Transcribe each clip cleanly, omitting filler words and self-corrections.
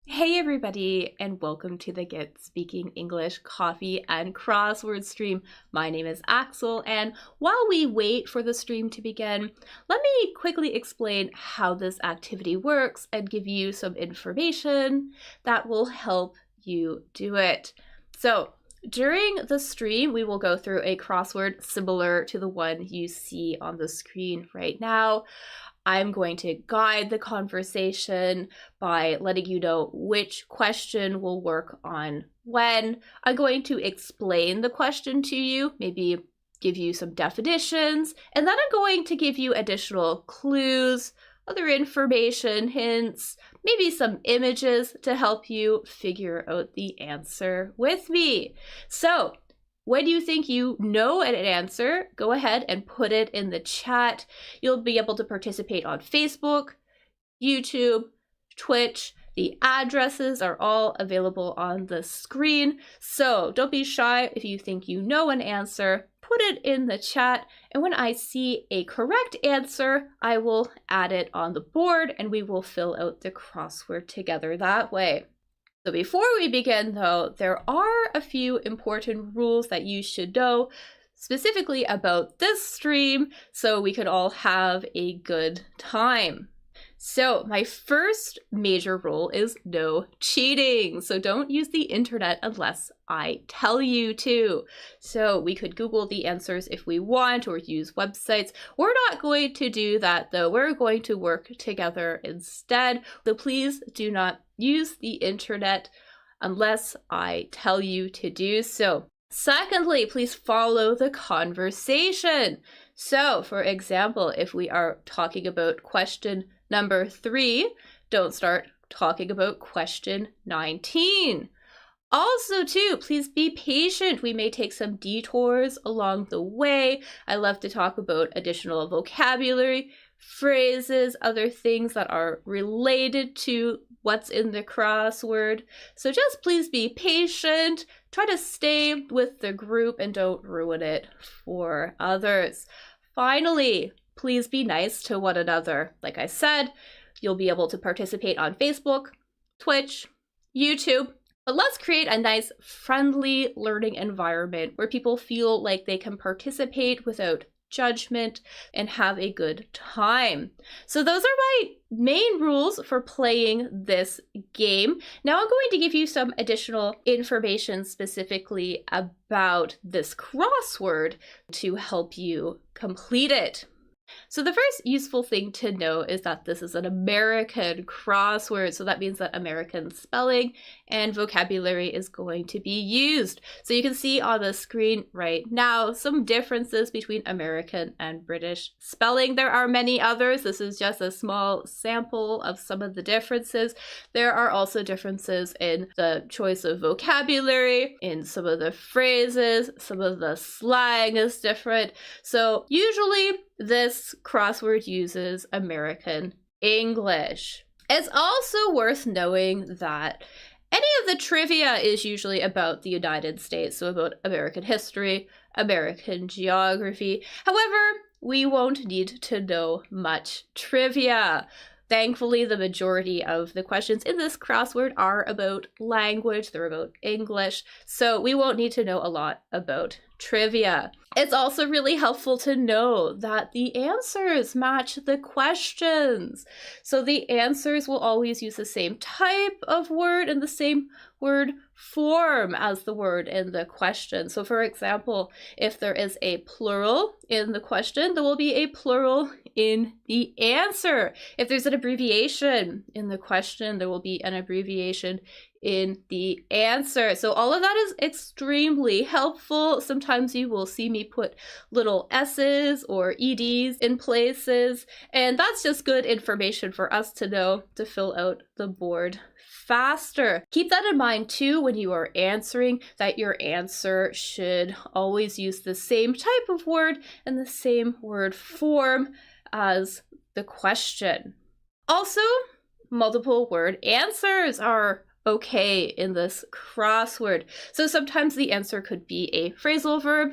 Hey everybody, and welcome to the Get Speaking English Coffee and Crossword stream. My name is Axel, and while we wait for the stream to begin, let me quickly explain how this activity works and give you some information that will help you do it. So, during the stream, we will go through a crossword similar to the one you see on the screen right now. I'm going to guide the conversation by letting you know which question will work on when. I'm going to explain the question to you, maybe give you some definitions, and then I'm going to give you additional clues, other information, hints, maybe some images to help you figure out the answer with me. So, when you think you know an answer, go ahead and put it in the chat. You'll be able to participate on Facebook, YouTube, Twitch. The addresses are all available on the screen. So don't be shy if you think you know an answer. Put it in the chat, and when I see a correct answer, I will add it on the board and we will fill out the crossword together that way. So before we begin though, there are a few important rules that you should know specifically about this stream so we could all have a good time. So my first major rule is no cheating. So don't use the internet unless I tell you to. So we could Google the answers if we want or use websites. We're not going to do that though. We're going to work together instead. So please do not use the internet unless I tell you to do so. Secondly, please follow the conversation. So for example, if we are talking about question number 3, don't start talking about question 19. Also, too, please be patient. We may take some detours along the way. I love to talk about additional vocabulary, phrases, other things that are related to what's in the crossword. So just please be patient. Try to stay with the group and don't ruin it for others. Finally, please be nice to one another. Like I said, you'll be able to participate on Facebook, Twitch, YouTube. But let's create a nice, friendly learning environment where people feel like they can participate without judgment and have a good time. So those are my main rules for playing this game. Now I'm going to give you some additional information specifically about this crossword to help you complete it. So the first useful thing to know is that this is an American crossword. So that means that American spelling and vocabulary is going to be used. So you can see on the screen right now some differences between American and British spelling. There are many others. This is just a small sample of some of the differences. There are also differences in the choice of vocabulary, in some of the phrases, some of the slang is different. So usually this crossword uses American English. It's also worth knowing that any of the trivia is usually about the United States, so about American history, American geography. However, we won't need to know much trivia. Thankfully, the majority of the questions in this crossword are about language, they're about English, so we won't need to know a lot about trivia. It's also really helpful to know that the answers match the questions. So the answers will always use the same type of word and the same word form as the word in the question. So for example, if there is a plural in the question, there will be a plural in the answer. If there's an abbreviation in the question, there will be an abbreviation in the answer. So all of that is extremely helpful. Sometimes you will see me put little S's or EDs in places, and that's just good information for us to know to fill out the board faster. Keep that in mind too when you are answering, that your answer should always use the same type of word and the same word form as the question. Also, multiple word answers are okay in this crossword. So sometimes the answer could be a phrasal verb,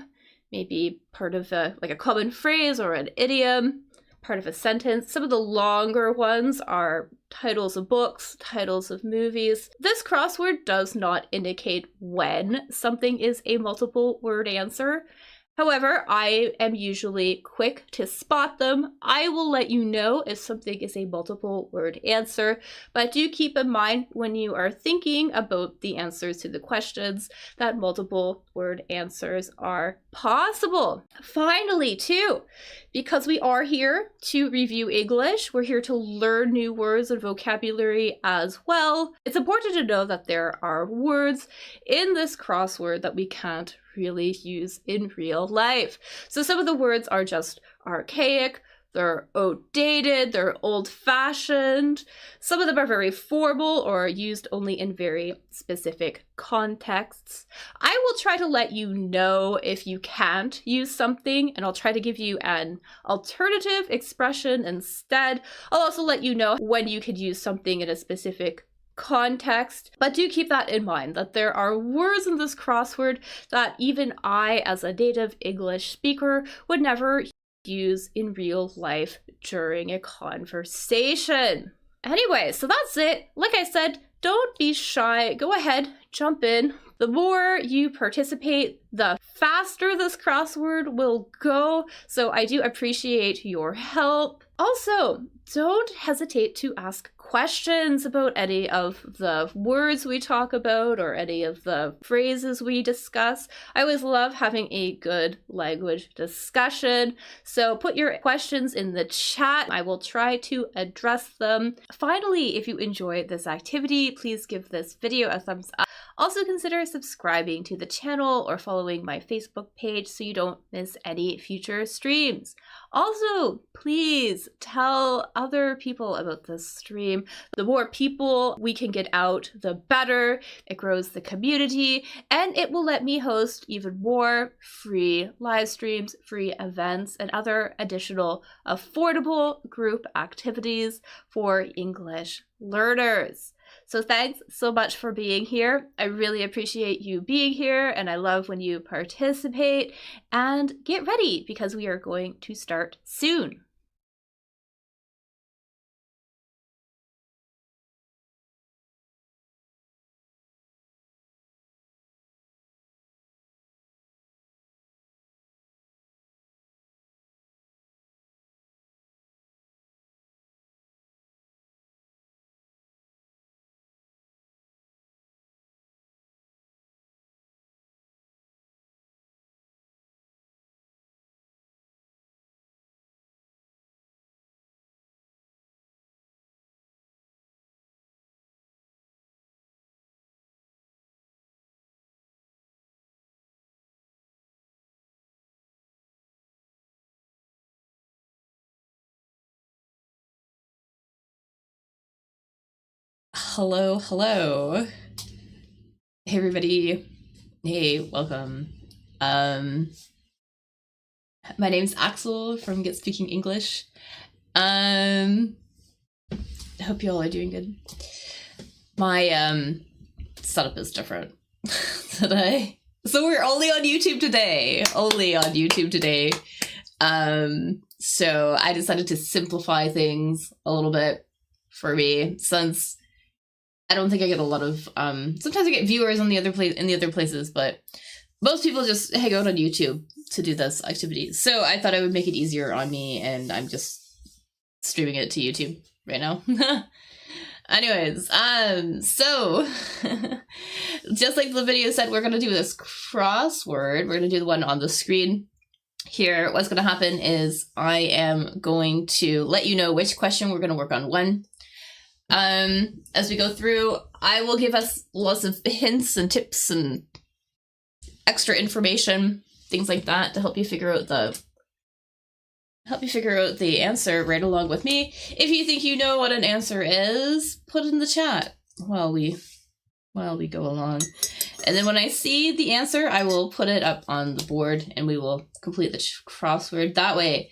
maybe part of a common phrase or an idiom, part of a sentence. Some of the longer ones are titles of books, titles of movies. This crossword does not indicate when something is a multiple word answer. However, I am usually quick to spot them. I will let you know if something is a multiple word answer, but do keep in mind when you are thinking about the answers to the questions that multiple word answers are possible. Finally, too, because we are here to review English, we're here to learn new words and vocabulary as well. It's important to know that there are words in this crossword that we can't really use in real life. So some of the words are just archaic, they're outdated, they're old-fashioned. Some of them are very formal or used only in very specific contexts. I will try to let you know if you can't use something, and I'll try to give you an alternative expression instead. I'll also let you know when you could use something in a specific context, but do keep that in mind that there are words in this crossword that even I, as a native English speaker, would never use in real life during a conversation. Anyway, so that's it. Like I said, don't be shy. Go ahead, jump in. The more you participate, the faster this crossword will go. So I do appreciate your help. Also, don't hesitate to ask questions about any of the words we talk about or any of the phrases we discuss. I always love having a good language discussion. So put your questions in the chat. I will try to address them. Finally, if you enjoy this activity, please give this video a thumbs up. Also consider subscribing to the channel or following my Facebook page so you don't miss any future streams. Also, please tell other people about this stream. The more people we can get out, the better. It grows the community, and it will let me host even more free live streams, free events, and other additional affordable group activities for English learners. So thanks so much for being here. I really appreciate you being here, and I love when you participate. And get ready, because we are going to start soon. Hello. Hey everybody. Hey, welcome. My name's Axel from Get Speaking English. I hope you all are doing good. My setup is different today. So we're only on YouTube today. So I decided to simplify things a little bit for me, since I don't think I get a lot of sometimes I get viewers on the other places, but most people just hang out on YouTube to do this activity. So I thought I would make it easier on me, and I'm just streaming it to YouTube right now. Anyways, so just like the video said, we're gonna do this crossword. We're gonna do the one on the screen here. What's gonna happen is I am going to let you know which question we're gonna work on when. As we go through, I will give us lots of hints and tips and extra information, things like that, to help you figure out the answer right along with me. If you think you know what an answer is, put it in the chat while we go along. And then when I see the answer, I will put it up on the board and we will complete the crossword that way.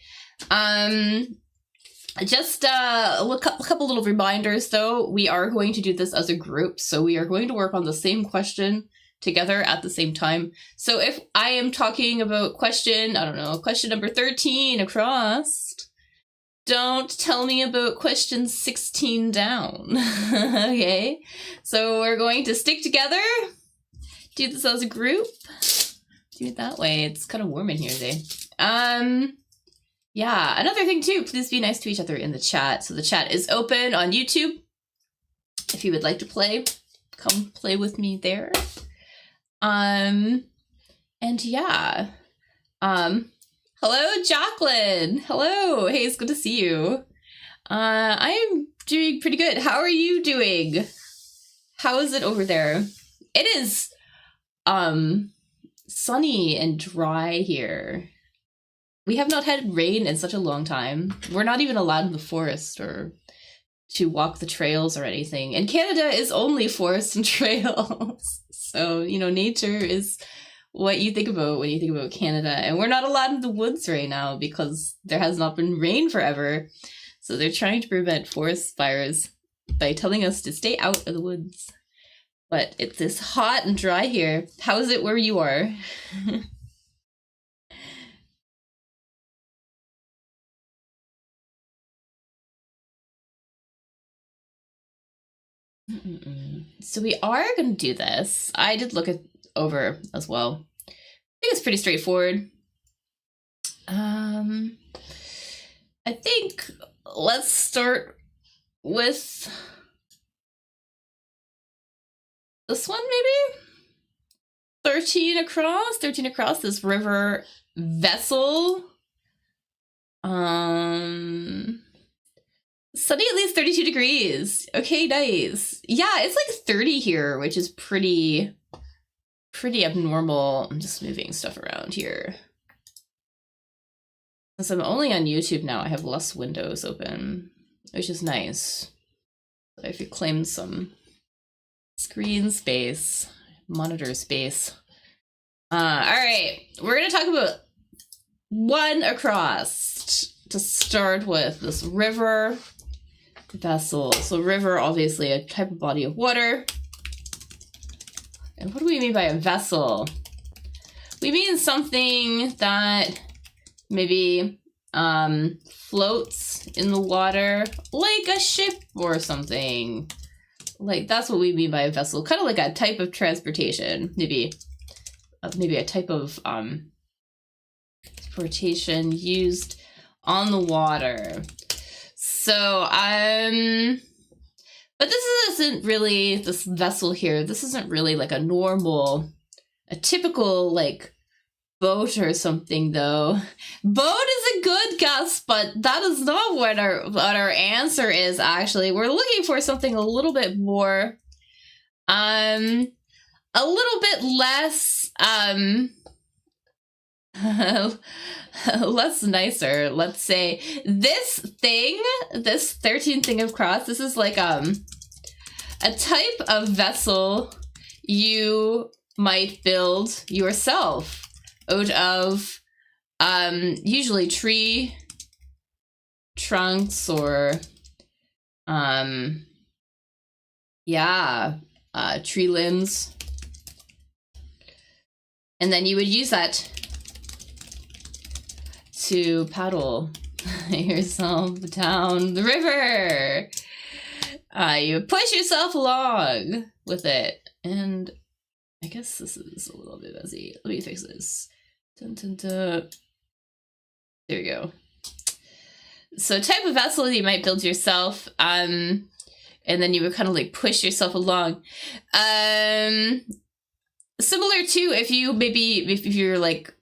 Just a couple little reminders though. We are going to do this as a group, so we are going to work on the same question together at the same time. So if I am talking about question number 13 across, don't tell me about question 16 down. Okay, so we're going to stick together, do this as a group, do it that way. It's kind of warm in here today. Yeah, another thing too, please be nice to each other in the chat. So the chat is open on YouTube. If you would like to play, come play with me there. And yeah. Hello, Jacqueline. Hello. Hey, it's good to see you. I'm doing pretty good. How are you doing? How is it over there? It is sunny and dry here. We have not had rain in such a long time. We're not even allowed in the forest or to walk the trails or anything. And Canada is only forest and trails. So, you know, nature is what you think about when you think about Canada. And we're not allowed in the woods right now because there has not been rain forever. So they're trying to prevent forest fires by telling us to stay out of the woods. But it's this hot and dry here. How is it where you are? So we are going to do this. I did look it over as well. I think it's pretty straightforward. I think let's start with this one maybe? 13 across this river vessel. Sunny at least 32 degrees. Okay, nice. Yeah, it's like 30 here, which is pretty abnormal. I'm just moving stuff around here. Since I'm only on YouTube now, I have less windows open, which is nice. I've reclaimed some screen space, monitor space. All right, we're gonna talk about one across to start with, this river vessel. So river, obviously a type of body of water. And what do we mean by a vessel? We mean something that maybe floats in the water, like a ship or something. Like, that's what we mean by a vessel. Kind of like a type of transportation, maybe a type of transportation used on the water. So, but this vessel here, this isn't really like a typical like boat or something though. Boat is a good guess, but that is not what our answer is actually. We're looking for something a little bit more, a little bit less, less nicer. Let's say this 13 thing of cross, this is like a type of vessel you might build yourself out of usually tree trunks or tree limbs, and then you would use that to paddle yourself down the river. You push yourself along with it. And I guess this is a little bit messy. Let me fix this. Dun, dun, dun. There we go. So type of vessel you might build yourself, and then you would kind of like push yourself along. Similar to if you're like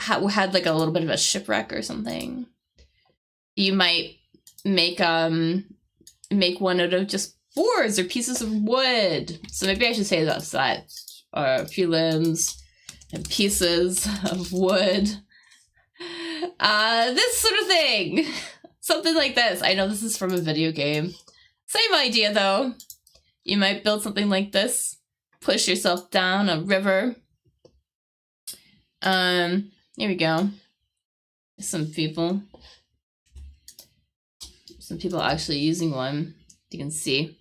had like a little bit of a shipwreck or something, you might make one out of just boards or pieces of wood. So maybe I should say that's that. A few limbs and pieces of wood. This sort of thing. Something like this. I know this is from a video game. Same idea though. You might build something like this. Push yourself down a river. Here we go. Some people actually using one. You can see.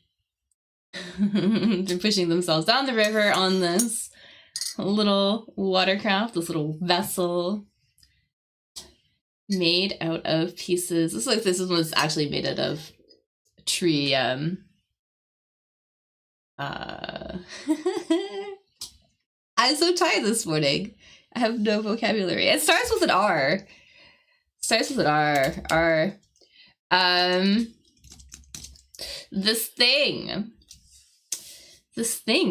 They're pushing themselves down the river on this little watercraft, this little vessel. made out of pieces. This looks like this one's actually made out of tree. I'm so tired this morning. I have no vocabulary. It starts with an R. Starts with an R. R. This thing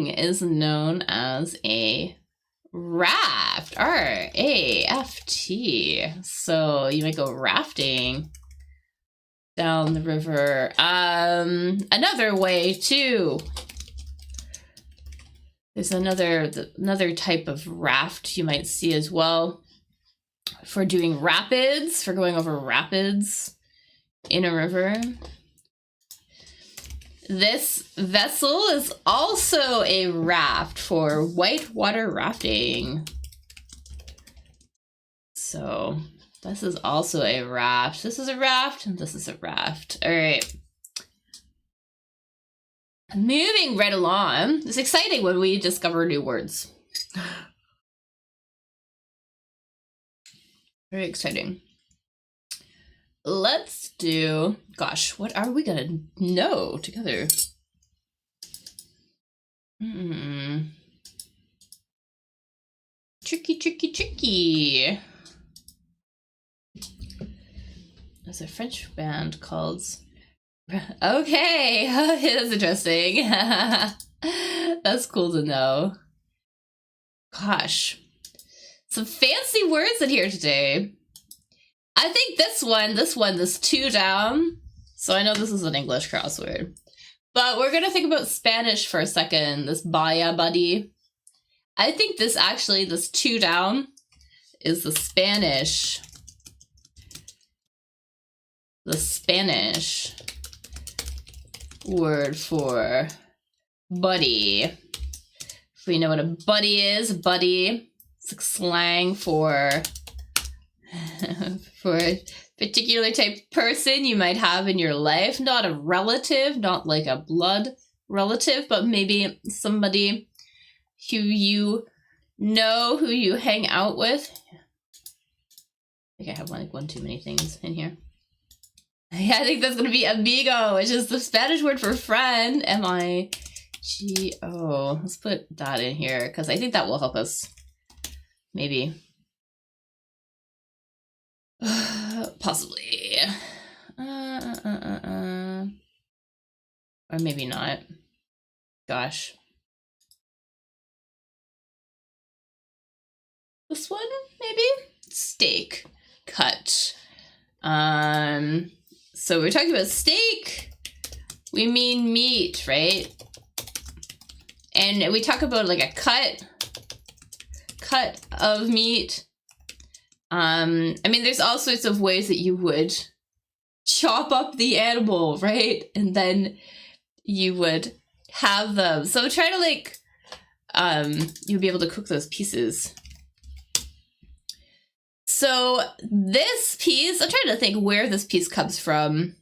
is known as a raft. R-A-F-T. So you might go rafting down the river. Another way too. There's another type of raft you might see as well for doing rapids, for going over rapids in a river. This vessel is also a raft for whitewater rafting. So this is also a raft. This is a raft, and this is a raft. All right. Moving right along. It's exciting when we discover new words. Very exciting. Let's do, gosh, what are we gonna know together? Tricky. There's a French band called... Okay, that's interesting. That's cool to know. Gosh, some fancy words in here today. I think this 2 down. So I know this is an English crossword, but we're gonna think about Spanish for a second. This Baya Buddy. I think this 2 down is the Spanish word for buddy. If we know what a buddy is, buddy, it's like slang for a particular type of person you might have in your life. Not a relative, not like a blood relative, but maybe somebody who you know, who you hang out with. I think I have one too many things in here. Yeah, I think that's going to be amigo, which is the Spanish word for friend. M-I-G-O. Let's put that in here because I think that will help us. Maybe. Possibly. Or maybe not. Gosh. This one, maybe? Steak. Cut. So we're talking about steak. We mean meat, right? And we talk about like a cut of meat. I mean, there's all sorts of ways that you would chop up the animal, right? And then you would have them. So try to like, you'd be able to cook those pieces. So this piece, I'm trying to think where this piece comes from.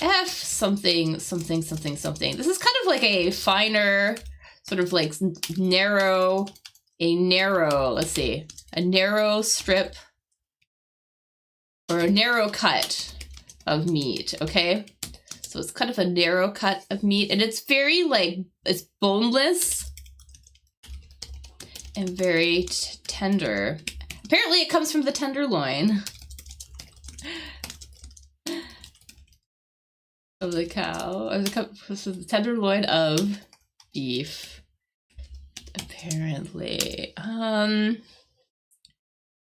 F something. This is kind of like a finer, sort of like narrow strip or a narrow cut of meat, okay? So it's kind of a narrow cut of meat, and it's very like, it's boneless and very tender. Apparently it comes from the tenderloin of the cow. This is the tenderloin of beef. Apparently. Dun,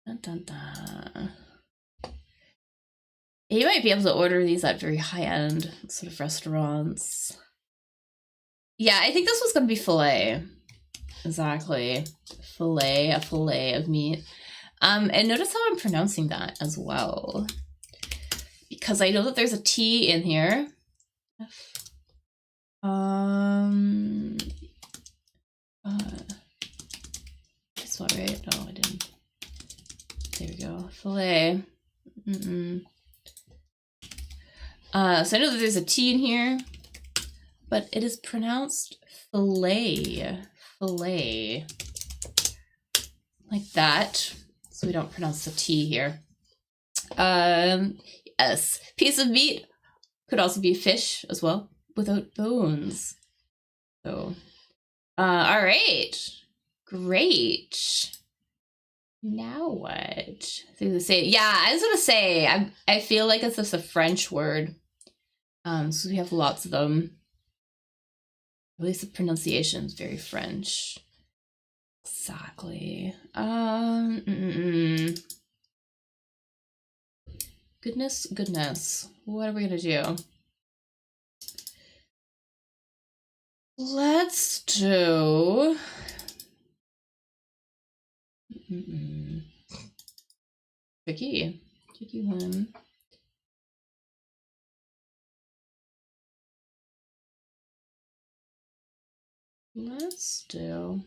dun, dun. You might be able to order these at very high-end sort of restaurants. Yeah, I think this was gonna be filet. Exactly. A fillet of meat. And notice how I'm pronouncing that as well. Because I know that there's a T in here. This one, right? No, I didn't. There we go. Filet. So I know that there's a T in here, but it is pronounced filet. Filet. Like that. so we don't pronounce the T here. Yes, piece of meat could also be fish as well, without bones. So, all right, great. Now what? Yeah, I was gonna say, I feel like it's just a French word. So we have lots of them. At least the pronunciation is very French. Exactly. Goodness. What are we gonna do? Let's do... Tricky one. Let's do...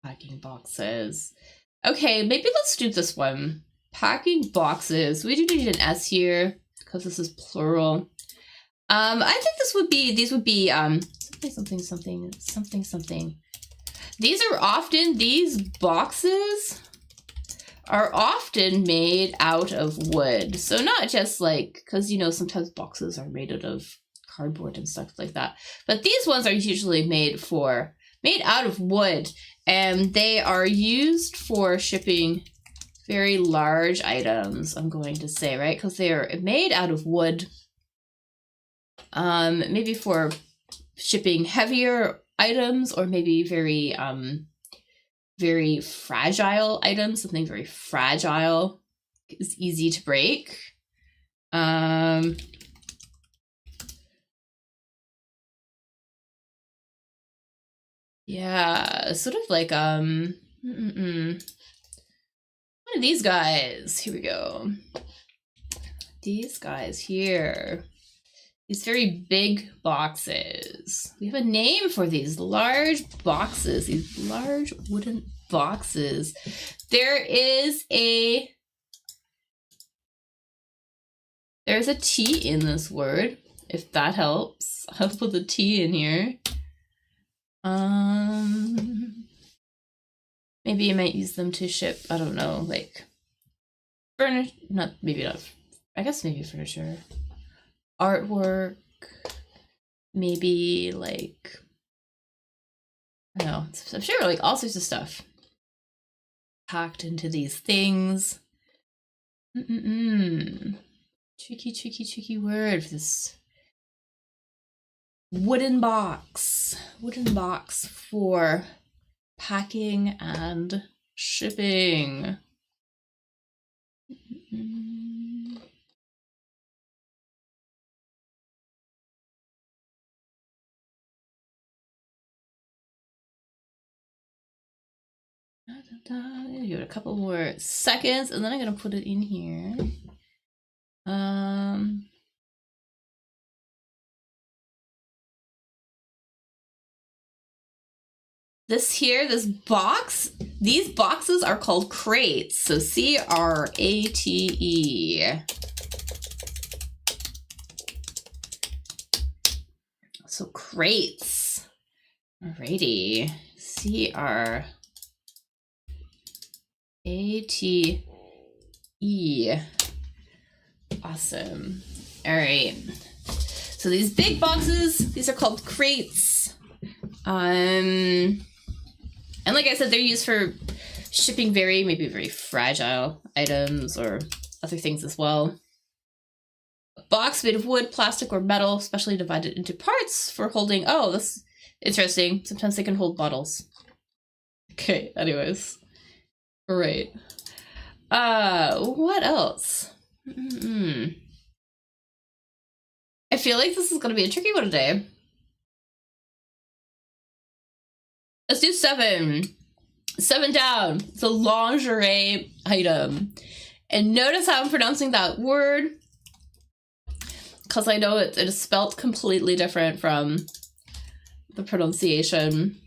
Packing boxes. Okay, maybe let's do this one. Packing boxes. We do need an S here because this is plural. I think these would be something. These boxes are often made out of wood. So not just like, because you know, sometimes boxes are made out of cardboard and stuff like that. But these ones are usually made out of wood, and they are used for shipping very large items, I'm going to say, right? Because they are made out of wood. Maybe for shipping heavier items, or maybe very fragile items. Something very fragile is easy to break. Yeah, sort of like one of these guys. Here we go. These guys here. These very big boxes. We have a name for these large boxes, these large wooden boxes. There's a T in this word, if that helps. I'll put the T in here. Maybe you might use them to ship, I don't know, like furniture, maybe furniture. Artwork, maybe like, I don't know, I'm sure like all sorts of stuff packed into these things. Tricky word for this. Wooden box for packing and shipping. Give it a couple more seconds, and then I'm gonna put it in here. These boxes are called crates. So C-R-A-T-E. So crates. Alrighty. C-R-A-T-E. Awesome. All right. So these big boxes, these are called crates. And like I said, they're used for shipping maybe very fragile items or other things as well. A box made of wood, plastic, or metal, specially divided into parts for holding... Oh, that's interesting. Sometimes they can hold bottles. Okay, anyways. All right. What else? I feel like this is going to be a tricky one today. Let's do 7. 7 down. It's a lingerie item. And notice how I'm pronouncing that word, because I know it is spelt completely different from the pronunciation.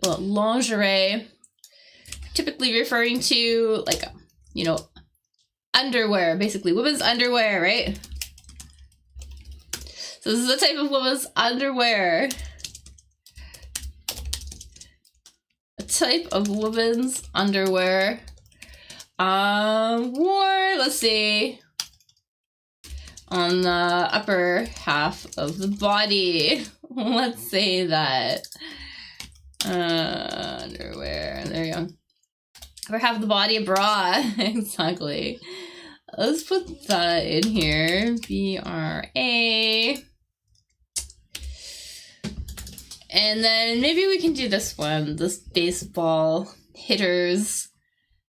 But lingerie, typically referring to, like, you know, underwear, basically women's underwear, right? So this is a type of women's underwear. A type of women's underwear wore, let's see, on the upper half of the body. Let's say that. Underwear, there you go. Upper half of the body, a bra. Exactly. Let's put that in here. B-R-A. And then maybe we can do this one, this baseball hitter's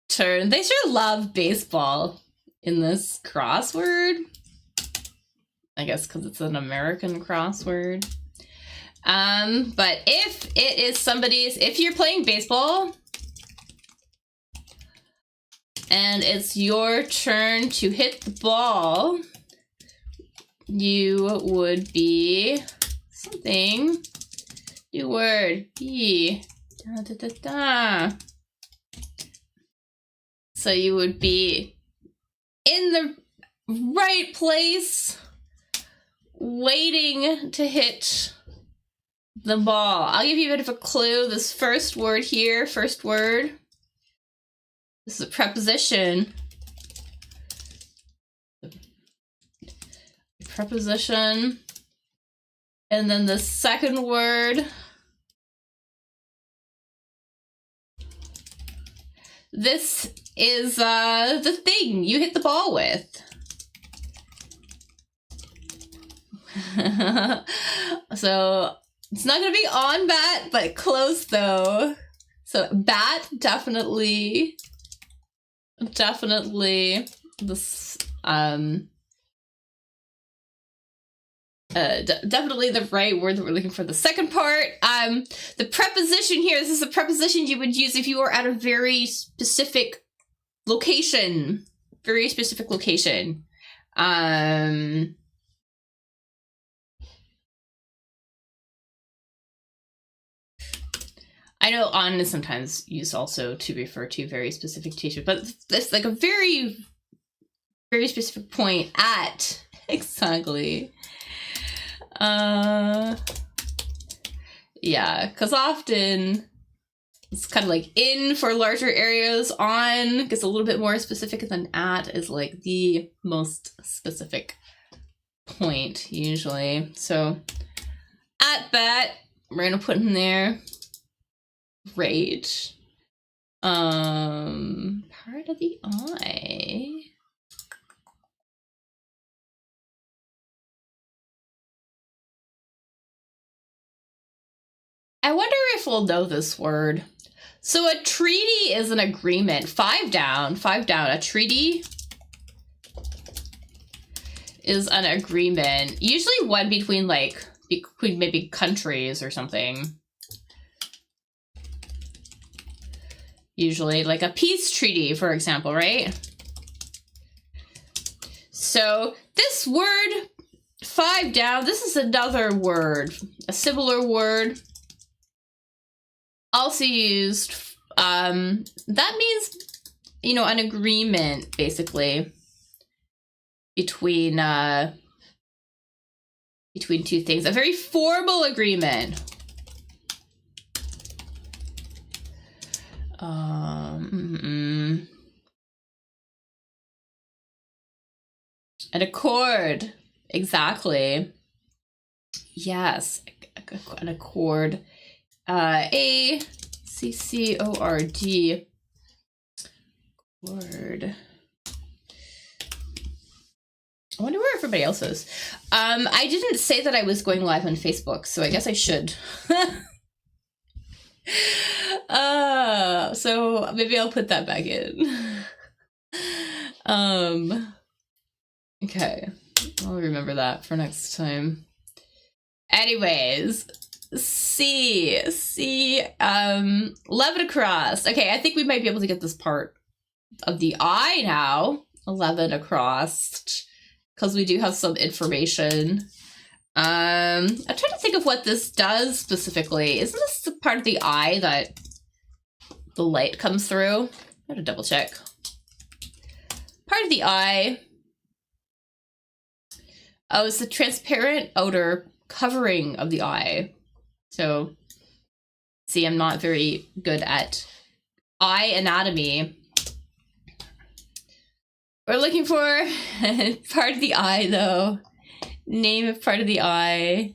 turn. They sure love baseball in this crossword. I guess because it's an American crossword. But if it is somebody's, if you're playing baseball and it's your turn to hit the ball, you would be something. New word. B. Da, da, da, da. So you would be in the right place, waiting to hit the ball. I'll give you a bit of a clue. This first word here, first word. This is a preposition. Preposition. And then the second word. This is the thing you hit the ball with. So it's not gonna be on bat, but close though. So bat, definitely this definitely the right word that we're looking for. The second part, the preposition here, this is a preposition you would use if you were at a very specific location. I know on is sometimes used also to refer to very specific t-shirt, but it's like a very, very specific point at. Exactly. Yeah, because often it's kind of like in for larger areas, on gets a little bit more specific, than at is like the most specific point usually. So at bat, we're gonna put in there. Great. Part of the eye. I wonder if we'll know this word. So a treaty is an agreement. 5 down. A treaty is an agreement. Usually one between maybe countries or something. Usually like a peace treaty, for example, right? So this word, 5 down, this is another word, a similar word. Also used, that means, you know, an agreement, basically, between two things. A very formal agreement. An accord. Exactly. Yes, an accord. A-C-C-O-R-D. Word. I wonder where everybody else is. I didn't say that I was going live on Facebook, so I guess I should. So maybe I'll put that back in. Okay. I'll remember that for next time. Anyways, C, 11 across. Okay, I think we might be able to get this part of the eye now. 11 across, because we do have some information. I'm trying to think of what this does specifically. Isn't this the part of the eye that the light comes through? I have to double check. Part of the eye. Oh, it's the transparent outer covering of the eye. So See, I'm not very good at eye anatomy. We're looking for part of the eye, though. Name of part of the eye.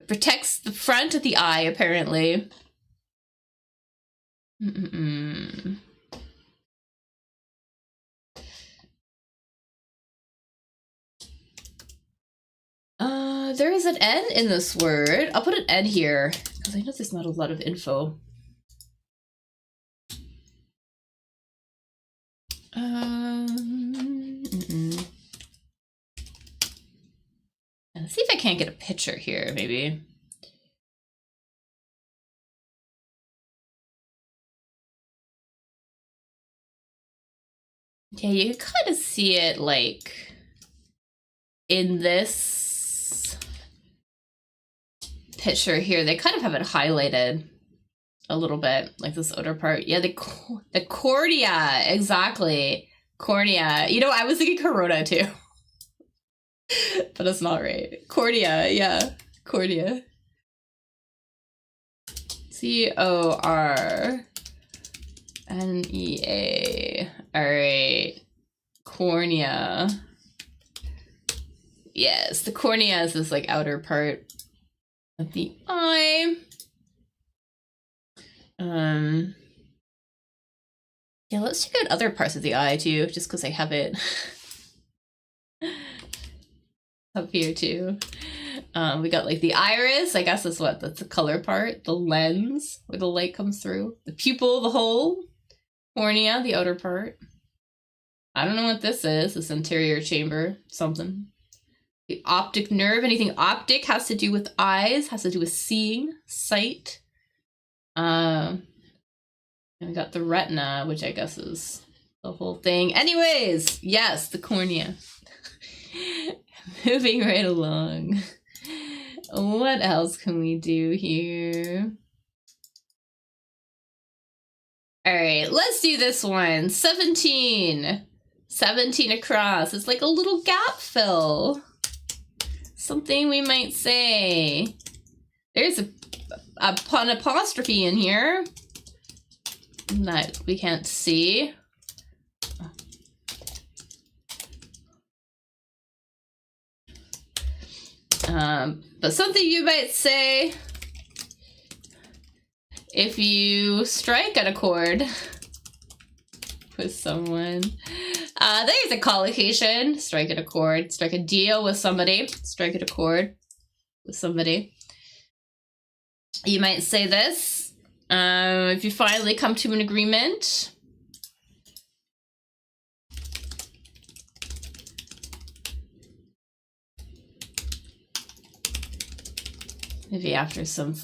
Protects the front of the eye, apparently. There is an N in this word. I'll put an N here, because I know there's not a lot of info. Let's see if I can't get a picture here, maybe. Yeah, you can kind of see it like in this picture here. They kind of have it highlighted a little bit, like this outer part. Yeah, the cornea, exactly. Cornea. You know, I was thinking corona too. But it's not right. Cornea, yeah. Cornea. C-O-R-N-E-A. Alright. Cornea. Yes, the cornea is this like outer part of the eye. Yeah, let's check out other parts of the eye too, just because I have it up here too. We got like the iris, I guess that's the color part. The lens, where the light comes through. The pupil, the hole. Cornea, the outer part. I don't know what this is. This anterior chamber, something. The optic nerve, anything optic has to do with eyes, has to do with seeing, sight. And we got the retina, which I guess is the whole thing. Anyways, yes, the cornea. Moving right along. What else can we do here? All right, let's do this one. 17. 17 across. It's like a little gap fill. Something we might say. There's an apostrophe in here that we can't see. But something you might say if you strike an accord with someone. There's a collocation. Strike an accord. Strike a deal with somebody. Strike an accord with somebody. You might say this. If you finally come to an agreement. Maybe after some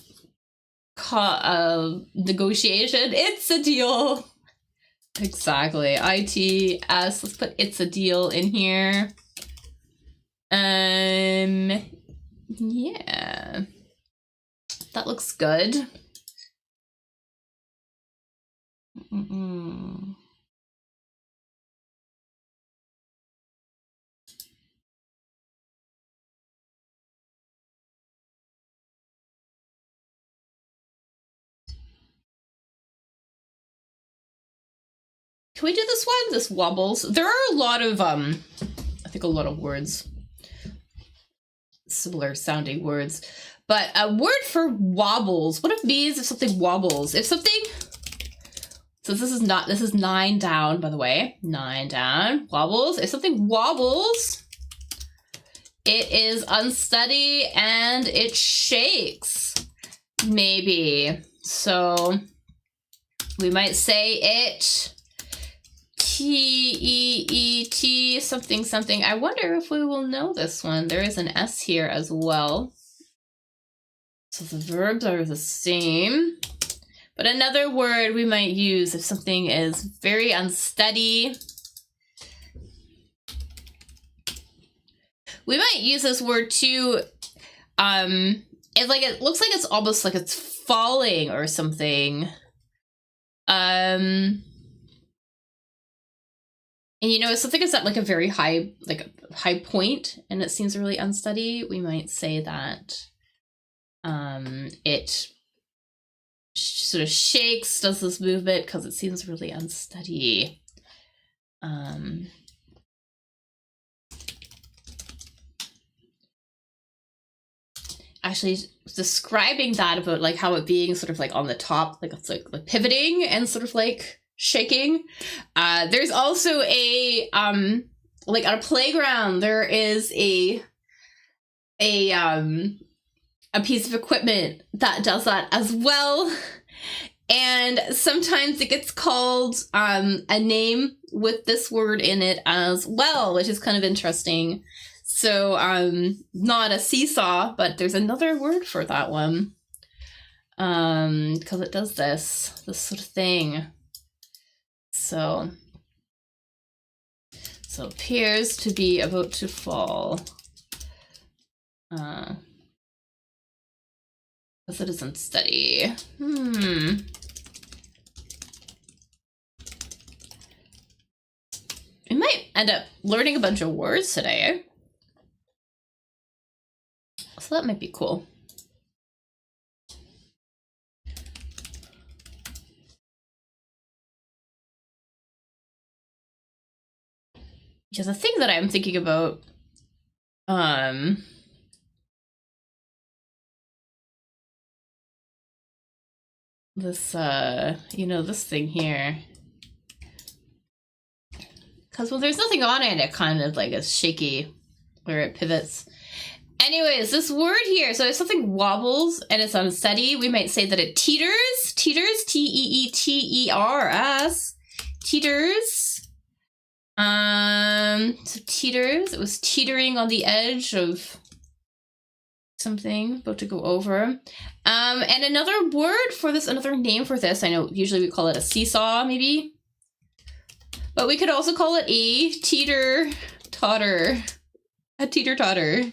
negotiation. It's a deal. Exactly. ITS. Let's put it's a deal in here. Yeah. That looks good. Can we do this one? This wobbles. There are a lot of, I think a lot of words. Similar sounding words. But a word for wobbles. What it means if something wobbles. If something... So this is 9 down, by the way. 9 down. Wobbles. If something wobbles, it is unsteady and it shakes. Maybe. So we might say it... T-E-E-T, something, something. I wonder if we will know this one. There is an S here as well. So the verbs are the same. But another word we might use if something is very unsteady. We might use this word too. It looks like it's almost like it's falling or something. And you know, if something is at like a very high, high point and it seems really unsteady, we might say that it sort of shakes, does this movement because it seems really unsteady. Actually describing that about like how it being sort of like on the top, like it's like pivoting and sort of like shaking. There's also a like on a playground there is a piece of equipment that does that as well, and sometimes it gets called a name with this word in it as well, which is kind of interesting. So not a seesaw, but there's another word for that one, because it does this sort of thing. So appears to be about to fall. Because it isn't steady. We might end up learning a bunch of words today. So that might be cool. Because the thing that I'm thinking about, this, this thing here. Because when there's nothing on it, it kind of like is shaky where it pivots. Anyways, this word here, so if something wobbles and it's unsteady, we might say that it teeters. Teeters, T-E-E-T-E-R-S. Teeters. So teeters, it was teetering on the edge of something about to go over. And another word for this, another name for this, I know usually we call it a seesaw, maybe. But we could also call it a teeter-totter. A teeter-totter.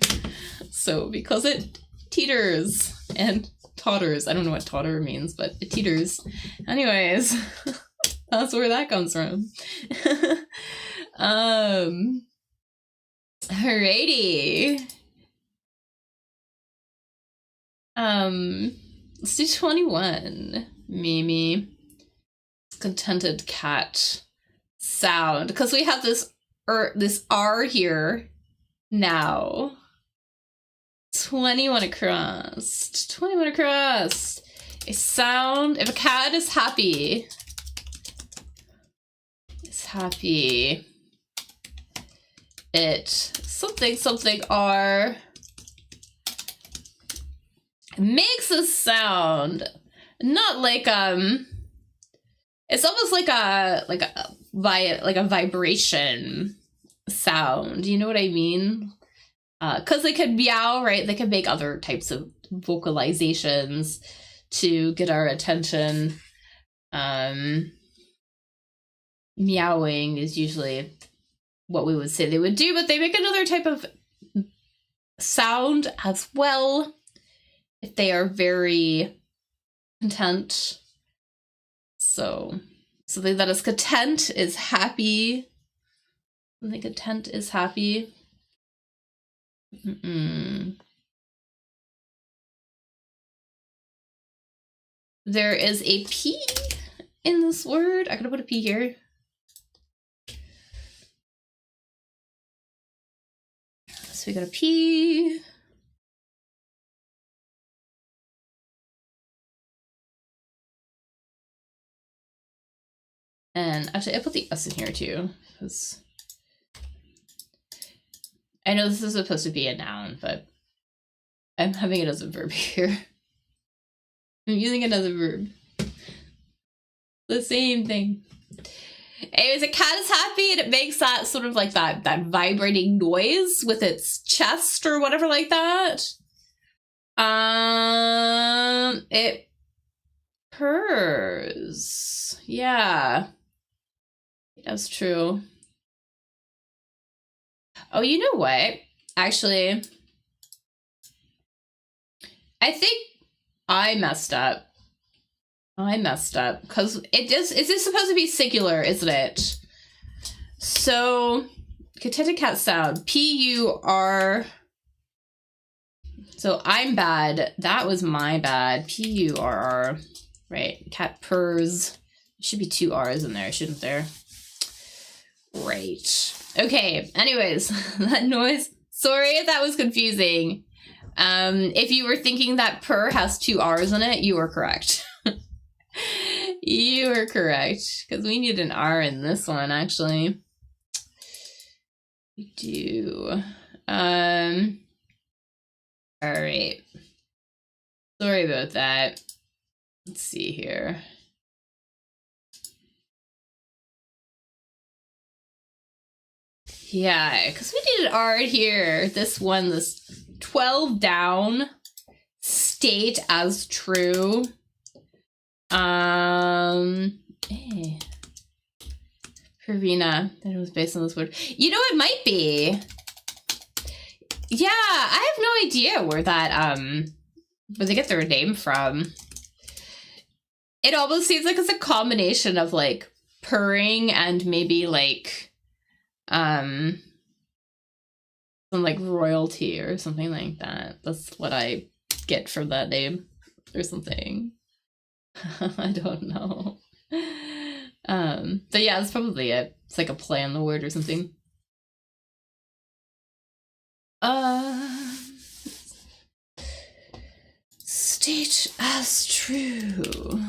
So because it teeters and totters, I don't know what totter means, but it teeters. Anyways, that's where that comes from. Alrighty. Let's do 21. Mimi. Contented cat sound. Because we have this R here now. 21 across. 21 across. A sound. If a cat is happy. It's happy. It something R makes a sound. Not like it's almost like a vibration sound. You know what I mean? Because they could meow, right? They could make other types of vocalizations to get our attention. Meowing is usually what we would say they would do, but they make another type of sound as well if they are very content. So something that is content is happy. Something content is happy. There is a P in this word. I'm gonna put a P here. So we got a P. And actually I put the S in here too, because I know this is supposed to be a noun, but I'm having it as a verb here. I'm using it as a verb. The same thing. Anyways, a cat is happy and it makes that sort of like that vibrating noise with its chest or whatever like that. It purrs. Yeah. That's true. Oh, you know what? Actually, I think I messed up. Because is this supposed to be singular, isn't it? So, contented cat sound. P-U-R. So, I'm bad. That was my bad. P-U-R-R. Right. Cat purrs. There should be 2 R's in there, shouldn't there? Right. Okay. Anyways, that noise. Sorry if that was confusing. If you were thinking that purr has 2 R's in it, you were correct. You were correct. Because we need an R in this one, actually. We do. Alright. Sorry about that. Let's see here. Yeah, because we need an R here. This one, this 12 down, state as true. Hey. Karina, that it was based on this word. You know, it might be. Yeah, I have no idea where that, where they get their name from. It almost seems like it's a combination of, like, purring and maybe, like, some, like, royalty or something like that. That's what I get from that name or something. I don't know. But yeah, that's probably it. It's like a play on the word or something. State as true.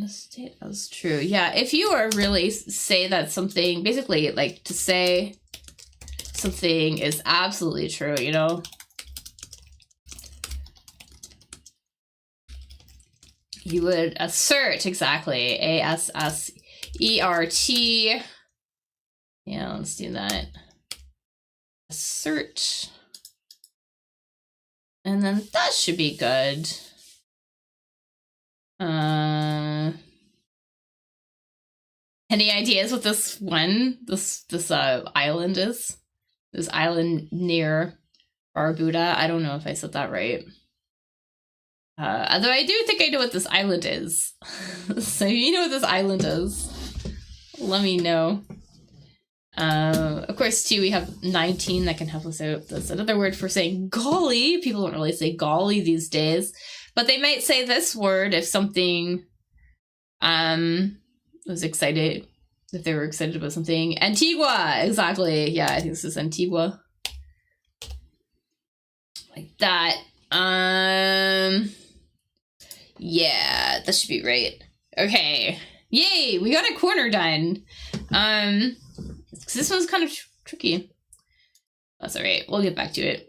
State as true. Yeah, if you are really say that something, basically, like, to say something is absolutely true, you know? You would assert, exactly. A-S-S-E-R-T. Yeah, let's do that. Assert. And then that should be good. Any ideas what this one, this island is? This island near Barbuda. I don't know if I said that right. Although I do think I know what this island is. So if you know what this island is, let me know. Of course, too, we have 19 that can help us out. That's another word for saying golly. People don't really say golly these days. But they might say this word if something was excited, if they were excited about something. Antigua, exactly. Yeah, I think this is Antigua. Like that. Yeah, that should be right. Okay. Yay, we got a corner done. This one's kind of tricky. That's all right. We'll get back to it.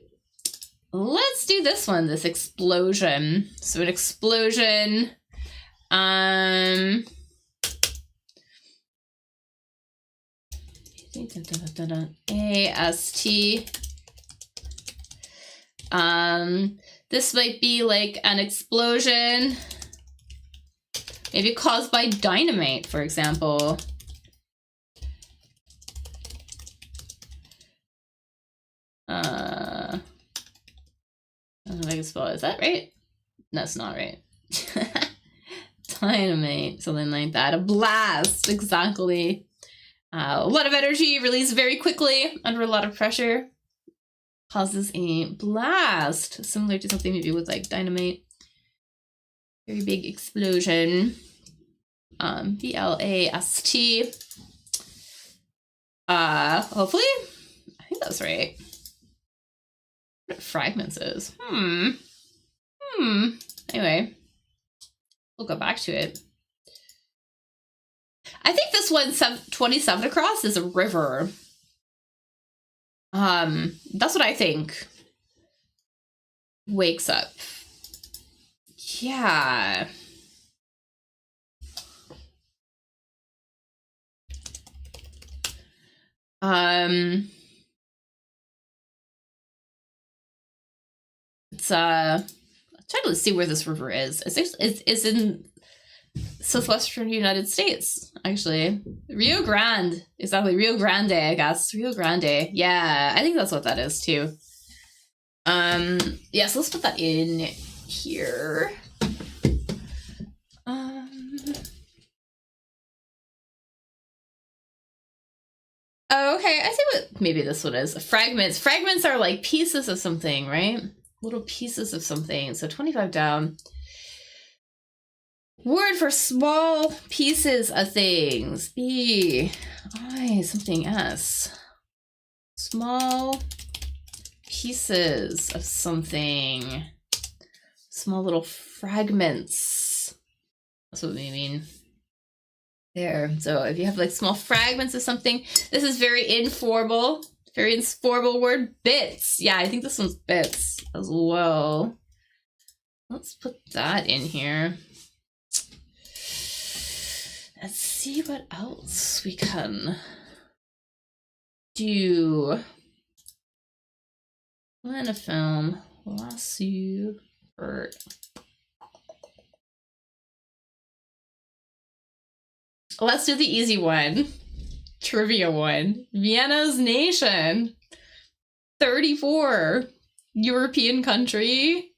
Let's do this one, this explosion. So an explosion. A-S-T. This might be like an explosion, maybe caused by dynamite, for example. I don't know if I can spell it. Is that right? That's not right. Dynamite, something like that. A blast, exactly. A lot of energy released very quickly under a lot of pressure. Causes a blast, similar to something maybe with like dynamite. Very big explosion. B-L-A-S-T. Hopefully, I think that's right. What fragments is? Anyway, we'll go back to it. I think this one, 27 across, is a river. That's what I think. Wakes up. Yeah. It's I'm trying to see where this river is. It's in southwestern United States, actually. Rio Grande. Exactly, Rio Grande, I guess. Rio Grande. Yeah, I think that's what that is too. Yeah, so let's put that in here. maybe this one is. Fragments. Fragments are like pieces of something, right? Little pieces of something. So 25 down. Word for small pieces of things. B. I. Something S. Small pieces of something. Small little fragments. That's what we mean. There. So if you have like small fragments of something, this is very informal. Very informal word. Bits. Yeah, I think this one's bits as well. Let's put that in here. Let's see what else we can do. In a film. Lasso bird. Let's do the easy one. Trivia one. Vienna's nation. 34. European country.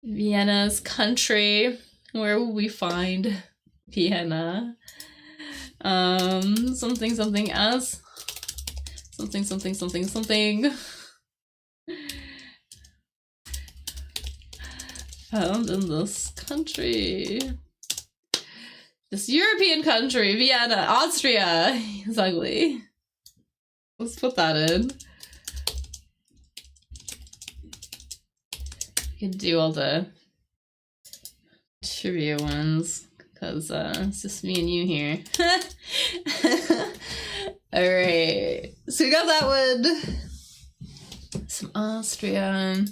Vienna's country. Where will we find Vienna? Something, something else. Something, something, something, something. Found in this country. This European country, Vienna, Austria. Exactly. Let's put that in. We can do all the trivia ones because it's just me and you here. Alright. So we got that one. Some Austria.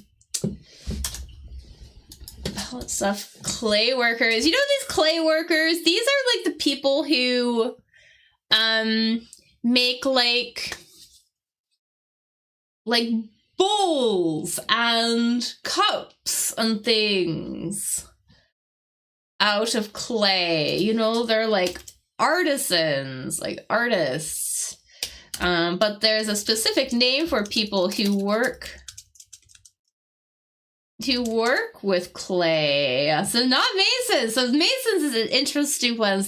Palette stuff. Clay workers. You know these clay workers? These are like the people who make like bowls and cups and things out of clay. You know, they're like artisans, like artists. But there's a specific name for people who work with clay. So not masons. So masons is an interesting one.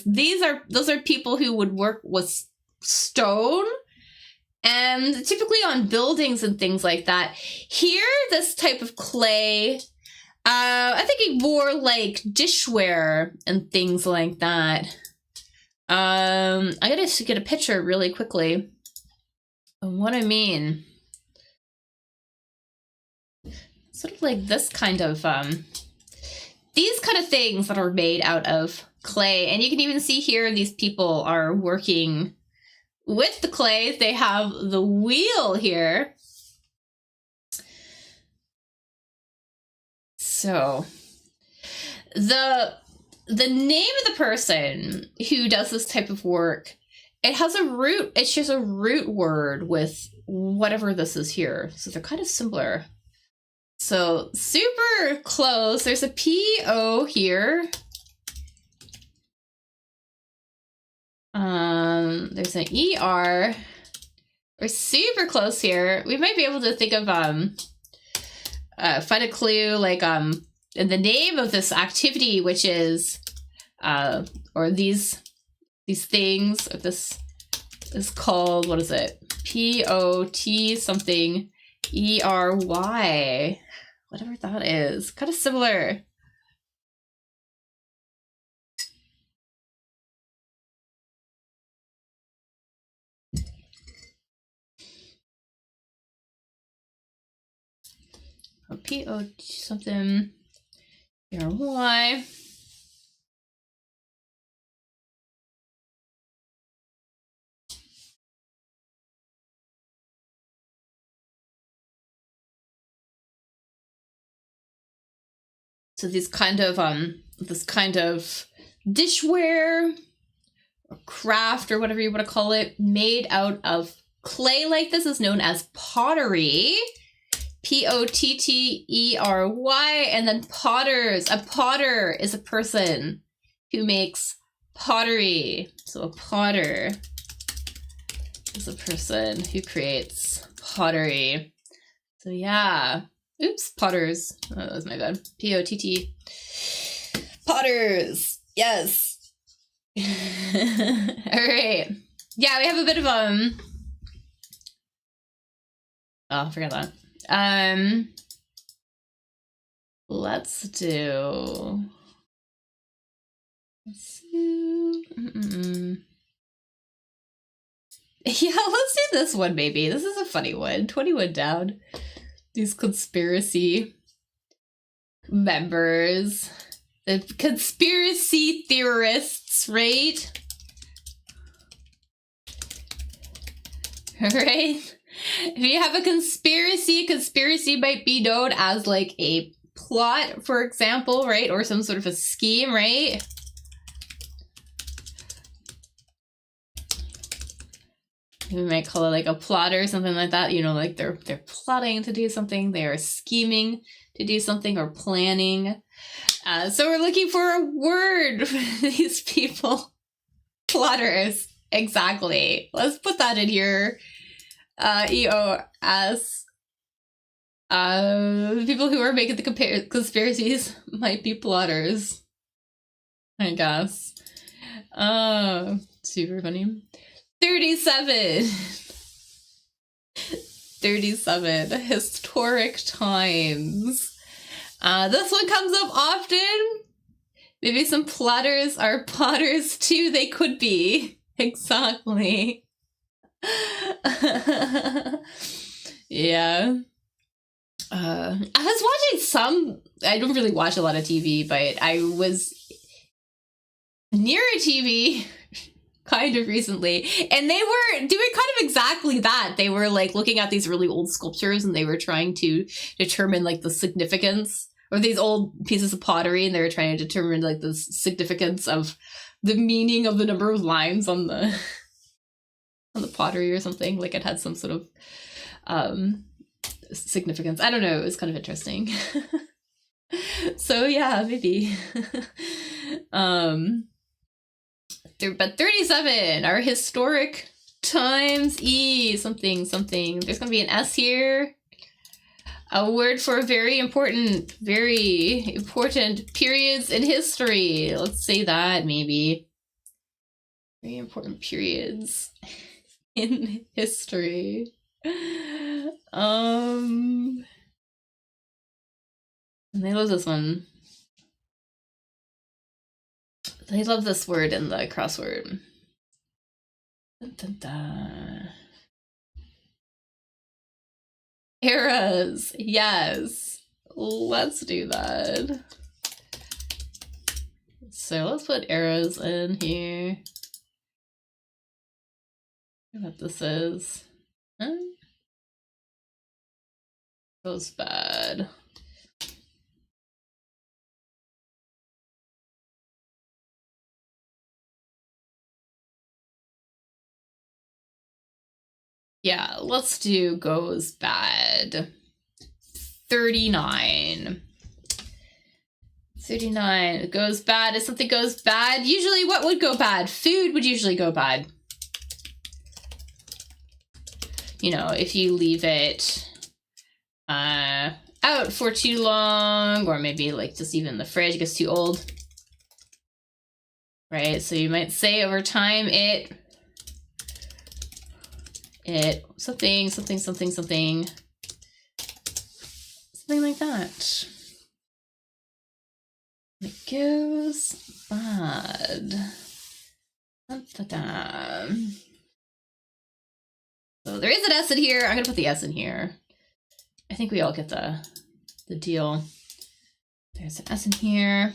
Those are people who would work with stone and typically on buildings and things like that. Here, this type of clay, I think it more like dishware and things like that. I gotta get a picture really quickly of what I mean. Sort of like this kind of, these kind of things that are made out of clay. And you can even see here, these people are working with the clay. They have the wheel here. So the name of the person who does this type of work, it has a root, it's just a root word with whatever this is here. So they're kind of similar. So super close. There's a P-O here. There's an E-R. We're super close here. We might be able to think of find a clue like in the name of this activity, which is or these things. If this is called, what is it? P-O-T something E-R-Y. Whatever that is. Kind of similar. P-O something E-R-Y. So this kind of dishware or craft or whatever you want to call it, made out of clay like this is known as pottery. P-O-T-T-E-R-Y. And then potters. A potter is a person who makes pottery. So a potter is a person who creates pottery. So yeah. Oops, potters. Oh, that was my bad. P-O-T-T. Potters. Yes. All right. Yeah, we have a bit of Oh, forget that. Let's do. Yeah, let's do this one, maybe. This is a funny one. 21 down. These conspiracy members. The conspiracy theorists, right? Right? If you have a conspiracy might be known as like a plot, for example, right? Or some sort of a scheme, right? We might call it like a plot or something like that. You know, like they're plotting to do something, they are scheming to do something or planning. So we're looking for a word for these people. Plotters. Exactly. Let's put that in here. EOS. People who are making the conspiracies might be plotters, I guess. Super funny. 37. 37. Historic times. This one comes up often. Maybe some plotters are plotters too. They could be. Exactly. Yeah. I was watching some. I don't really watch a lot of TV, but I was near a TV kind of recently, and they were doing kind of exactly that. They were like looking at these really old sculptures, and they were trying to determine like the significance of these old pieces of pottery, and they were trying to determine like the significance of the meaning of the number of lines on the pottery or something. Like it had some sort of significance. I don't know. It was kind of interesting. So yeah, maybe. But 37 are historic times. Something. There's gonna be an S here. A word for very important periods in history. Let's say that, maybe. Very important periods in history. And they love this one. They love this word in the crossword. Dun, dun, dun. Eras. Yes. Let's do that. So let's put eras in here. What this is. Goes bad. Yeah, let's do goes bad. 39. 39 goes bad. If something goes bad, usually what would go bad? Food would usually go bad. You know, if you leave it out for too long, or maybe like just even the fridge gets too old. Right? So you might say over time something like that. It goes bad. Da-da-da. So there is an S in here. I'm gonna put the S in here. I think we all get the deal. There's an S in here.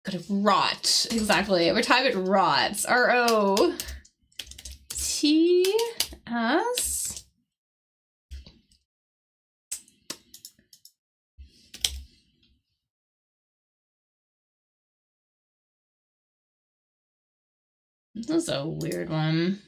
Could have rot. Exactly. Over time it rots. R-O-T-S. This is a weird one.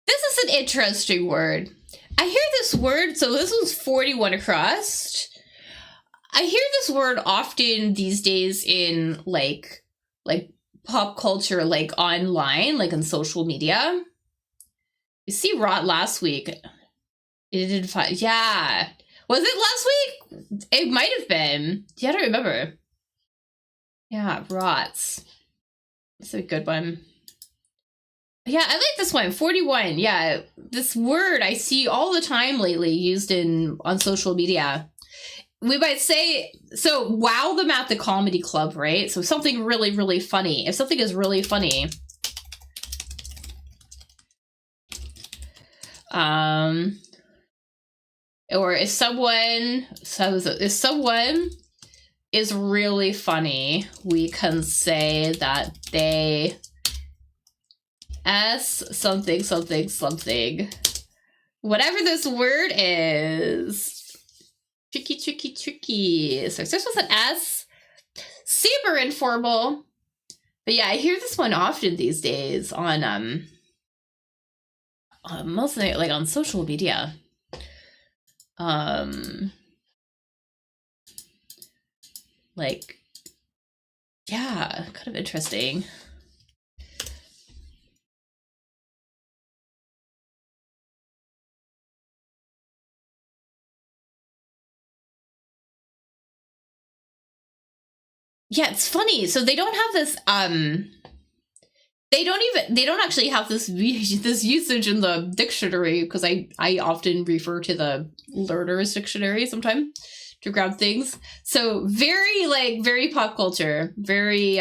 This is an interesting word. I hear this word, so this was 41 across. I hear this word often these days in like pop culture, like online, like on social media. You see rot last week. It didn't find, yeah. Was it last week? It might have been. Yeah, I don't remember. Yeah, rots. That's a good one. Yeah, I like this one. 41. Yeah, this word I see all the time lately used on social media. We might say, so wow them at the comedy club, right? So something really, really funny. If something is really funny, or if someone is really funny, we can say that they S something something something. Whatever this word is. Tricky, tricky, tricky. So it starts with an S. Super informal. But yeah, I hear this one often these days on mostly like on social media. Like, yeah, kind of interesting. Yeah, it's funny. So they don't have this they don't actually have this usage in the dictionary, because I often refer to the learner's dictionary sometimes to grab things. So very pop culture, very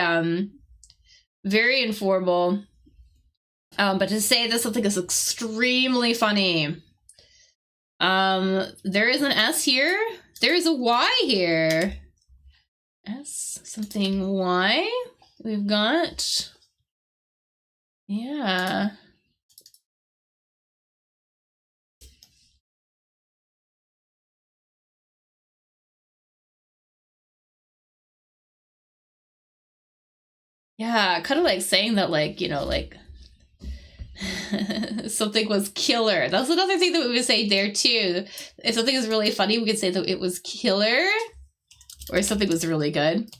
informal. But to say that something is extremely funny. There is an S here. There is a Y here. S something Y. We've got, yeah. Yeah, kind of like saying that, like, you know, like something was killer. That's another thing that we would say there too. If something is really funny, we could say that it was killer, or something was really good.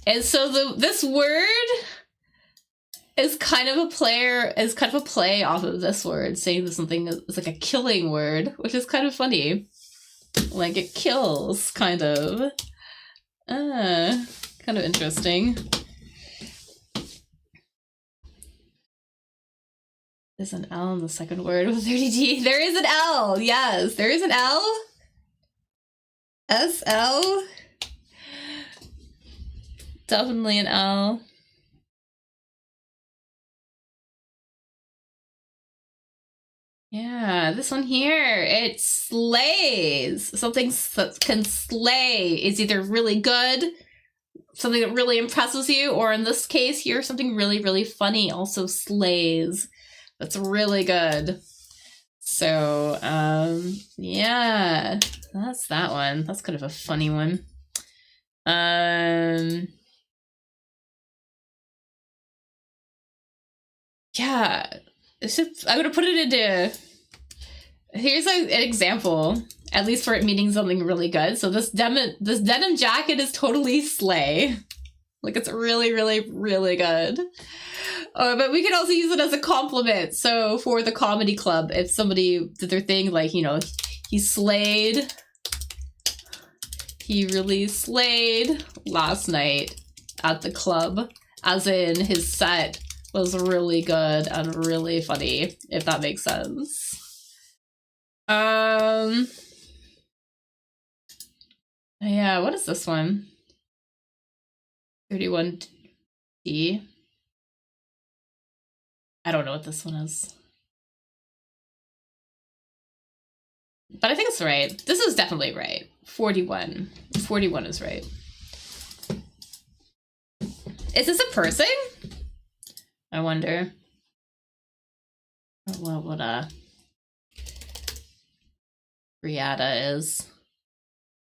And so this word is kind of a play off of this word, saying that something is like a killing word, which is kind of funny. Like, it kills, kind of. Kind of interesting. There's an L in the second word with 30D. There is an L. Yes, there is an L. SL. Definitely an L. Yeah, this one here, it slays. Something that can slay is either really good, something that really impresses you, or in this case here, something really, really funny also slays. That's really good. So, yeah, that's that one. That's kind of a funny one. Yeah, it's just, I'm gonna put it into, here's an example, at least for it meaning something really good. So this denim jacket is totally slay. Like, it's really, really, really good. But we could also use it as a compliment. So for the comedy club, if somebody did their thing, like, you know, he slayed. He really slayed last night at the club. As in, his set was really good and really funny, if that makes sense. Yeah, what is this one? 31D. I don't know what this one is. But I think it's right. This is definitely right. 41. 41 is right. Is this a person? I wonder. What Riata is.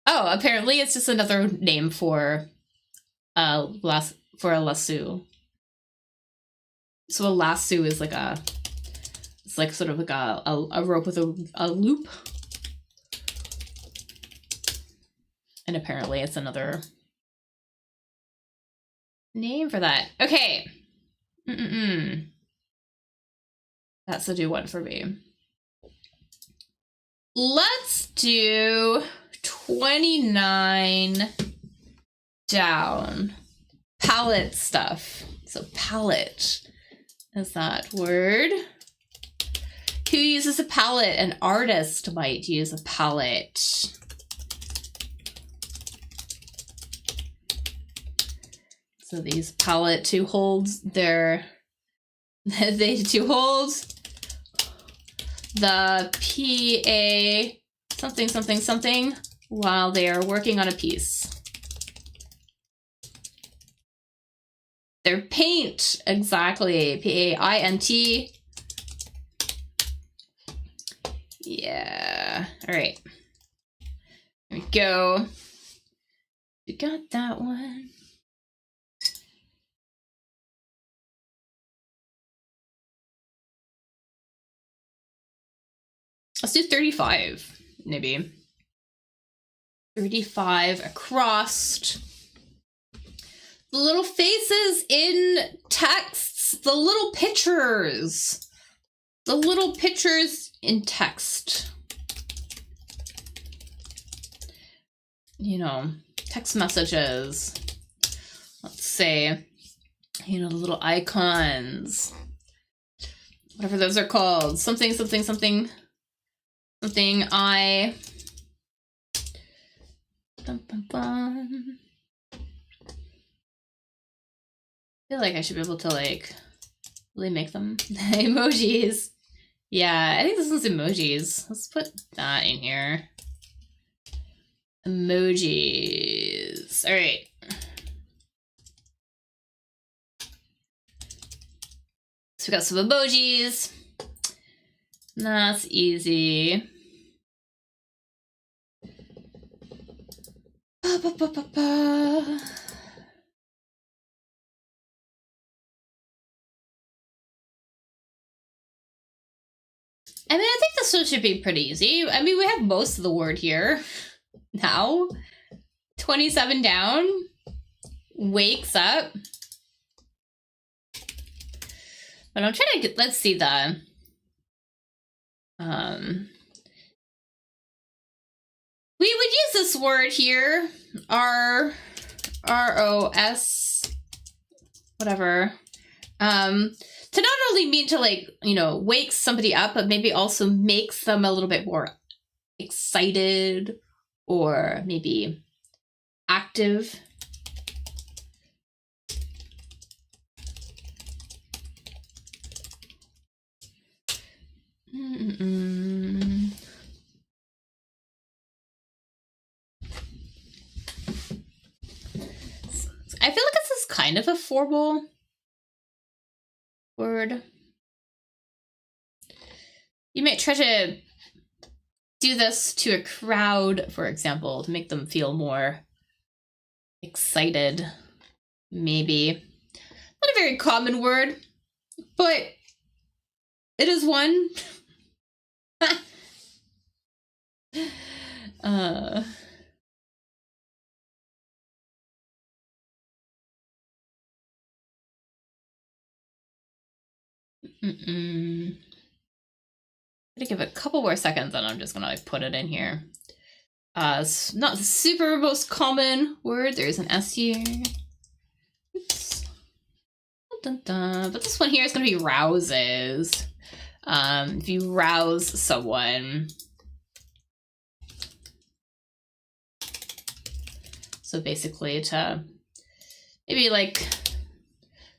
Oh, apparently it's just another name for a lasso. So a lasso is like it's like sort of like a rope with a loop. And apparently it's another name for that. Okay. That's a new one for me. Let's do 29 down. Palette stuff. So palette is that word. Who uses a palette? An artist might use a palette. So these palette to hold their to hold the PA something something something while they are working on a piece. Their paint, exactly. PAINT. Yeah. All right. There we go. We got that one. Let's do 35, maybe. 35 across. The little faces in texts. The little pictures. The little pictures in text. You know, text messages. Let's say, you know, the little icons. Whatever those are called. Something, something, something. Something I... Bum, bum, bum. I feel like I should be able to, like, really make them emojis. Yeah, I think this one's emojis. Let's put that in here. Emojis. All right. So we got some emojis. That's easy. Ba, ba, ba, ba, ba. I mean, I think this one should be pretty easy. I mean, we have most of the word here now. 27 down. Wakes up. But I'm trying to get, let's see the, we would use this word here, R-O-S, whatever, to not only mean to, like, you know, wake somebody up, but maybe also makes them a little bit more excited or maybe active. I feel like this is kind of a formal word. You might try to do this to a crowd, for example, to make them feel more excited. Maybe. Not a very common word, but it is one. I'm gonna give it a couple more seconds and I'm just gonna, like, put it in here. It's not the super most common word. There's an S here. Oops. Dun, dun, dun. But this one here is gonna be rouses. If you rouse someone. So basically to maybe, like,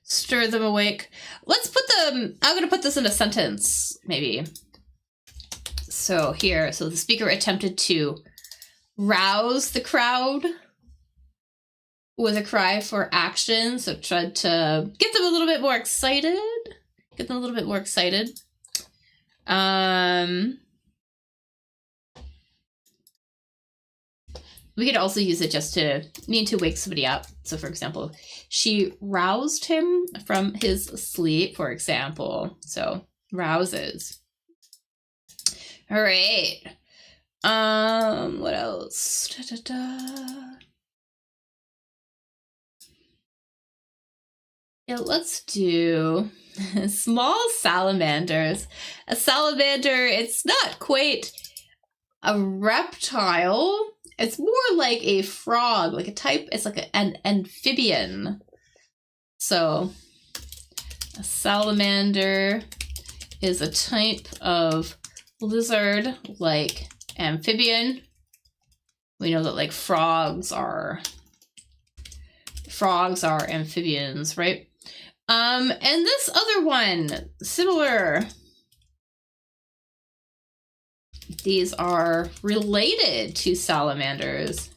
stir them awake. Let's put them, I'm gonna put this in a sentence, maybe. So here, so the speaker attempted to rouse the crowd with a cry for action. So tried to get them a little bit more excited. Get them a little bit more excited. We could also use it just to mean to wake somebody up. So for example, she roused him from his sleep, for example. So rouses. All right. What else? Da, da, da. Yeah, let's do small salamanders. A salamander, it's not quite a reptile. It's more like a frog, like a type. It's like an amphibian. So a salamander is a type of lizard, like amphibian. We know that like frogs are amphibians, right? And this other one, similar. These are related to salamanders.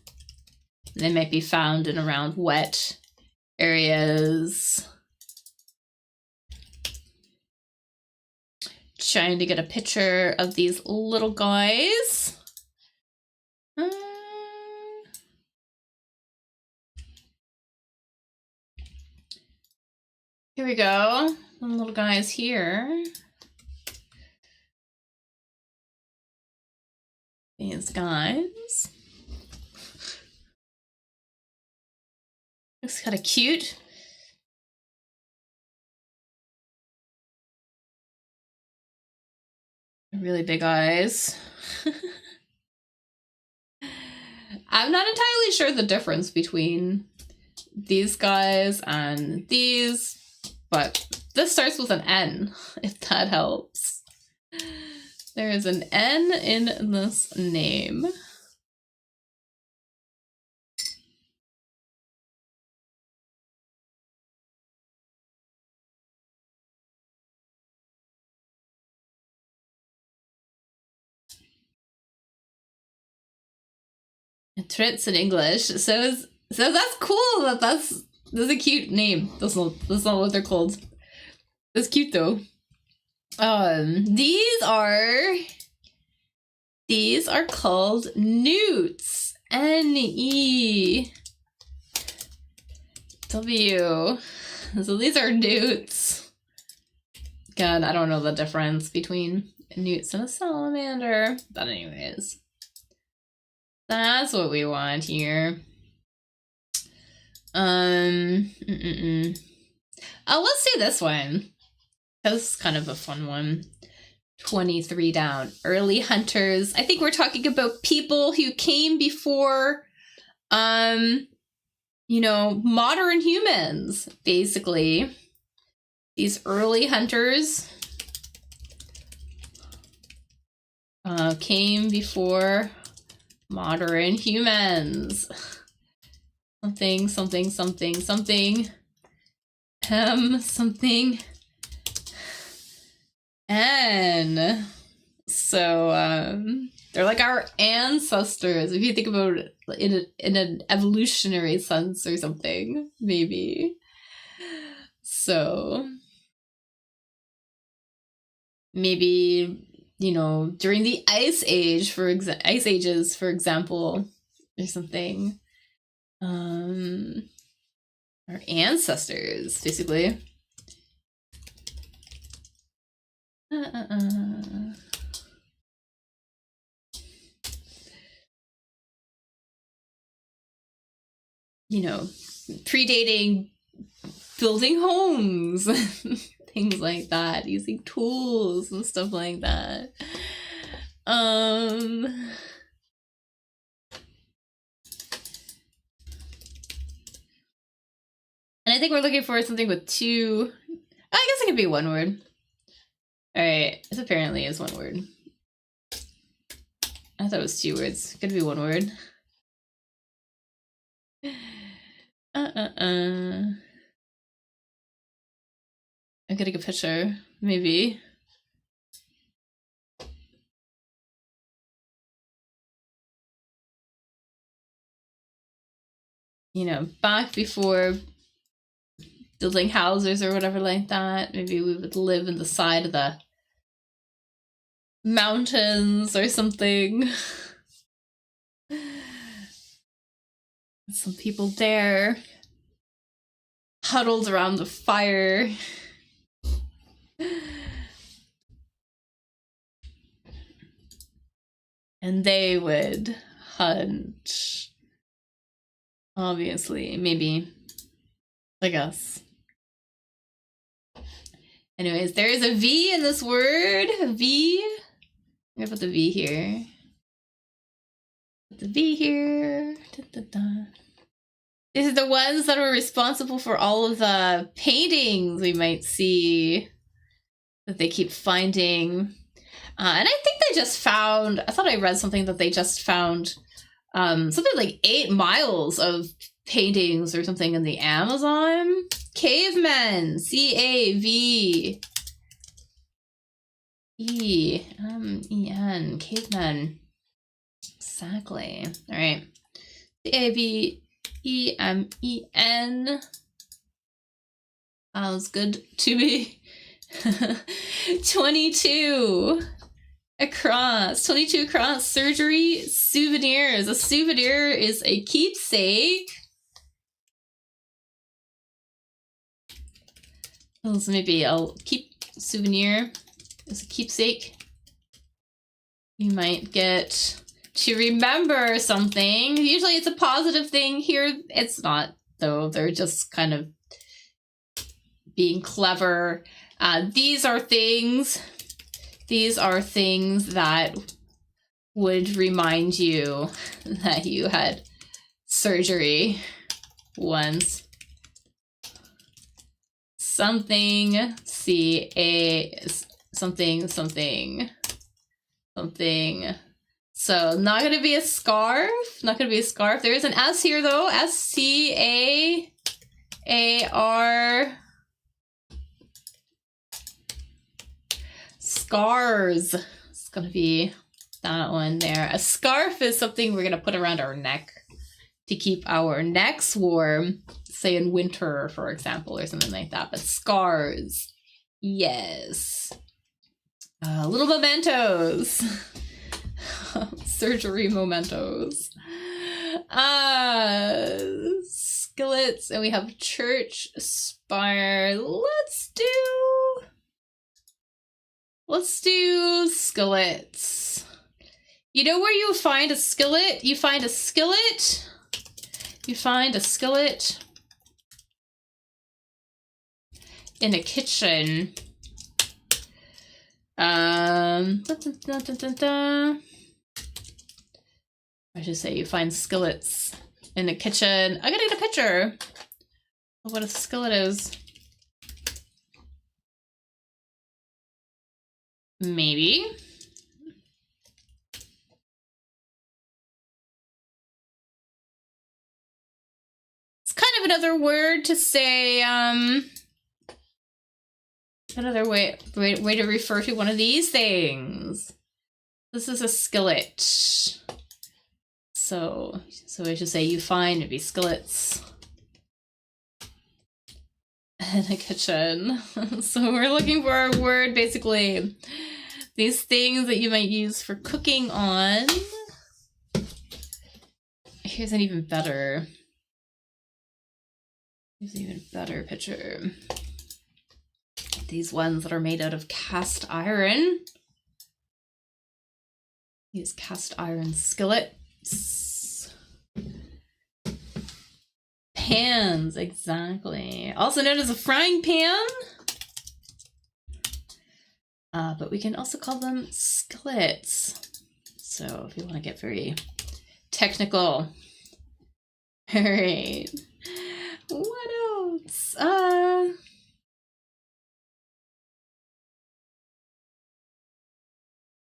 They might be found in around wet areas. Trying to get a picture of these little guys. Here we go. The little guys here. These guys. Looks kind of cute. Really big eyes. I'm not entirely sure the difference between these guys and these, but this starts with an N, if that helps. There is an N in this name. Trits in English. So that's cool. That's a cute name. That's not what they're called. That's cute though. These are called newts. N-E-W. So these are newts. God, I don't know the difference between newts and a salamander. But anyways. That's what we want here. Oh, let's do this one. This is kind of a fun one. 23 down. Early hunters. I think we're talking about people who came before, modern humans, basically. These early hunters came before modern humans. Something. N. So, they're like our ancestors, if you think about it in an evolutionary sense or something, maybe. So, maybe, during the ice ages, for example, or something. Our ancestors, basically. Predating building homes, things like that, using tools and stuff like that. And I think we're looking for something with two. I guess it could be one word. All right, this apparently is one word. I thought it was two words. Could be one word. I'm getting a picture, maybe. Back before building houses or whatever like that, maybe we would live in the side of the mountains or something. Some people there, huddled around the fire. And they would hunt. Obviously, maybe. Like us. Anyways, there is a V in this word. A V. I'm gonna put the V here. Put the V here. Da, da, da. These are the ones that are responsible for all of the paintings we might see that they keep finding. And I think they just found, I thought I read something that they just found something like 8 miles of paintings or something in the Amazon. Cavemen, C-A-V-E-M-E-N, cavemen. Exactly. All right. C-A-V-E-M-E-N. Sounds good to me. 22 across. 22 across. Surgery, souvenirs. A souvenir is a keepsake. So maybe I'll keep souvenir as a keepsake. You might get to remember something. Usually it's a positive thing. Here it's not, though. They're just kind of being clever. These are things that would remind you that you had surgery once. Something, something. So not gonna be a scarf. Not gonna be a scarf. There is an S here though. S-C-A-A-R. Scars. It's gonna be that one there. A scarf is something we're gonna put around our neck to keep our necks warm, say in winter, for example, or something like that. But scars, yes. Little mementos. Surgery mementos. Skillets, and we have church spire. Let's do skillets. You know where you find a skillet? You find a skillet in a kitchen. I should say you find skillets in a kitchen. I gotta get a picture of what a skillet is. Maybe. It's kind of another word to say, another way to refer to one of these things. This is a skillet. So I should say you find maybe skillets in a kitchen. So we're looking for a word, basically. These things that you might use for cooking on. Here's an even better picture. These ones that are made out of cast iron. These cast iron skillets. Pans, exactly. Also known as a frying pan. But we can also call them skillets. So if you want to get very technical. All right. What else?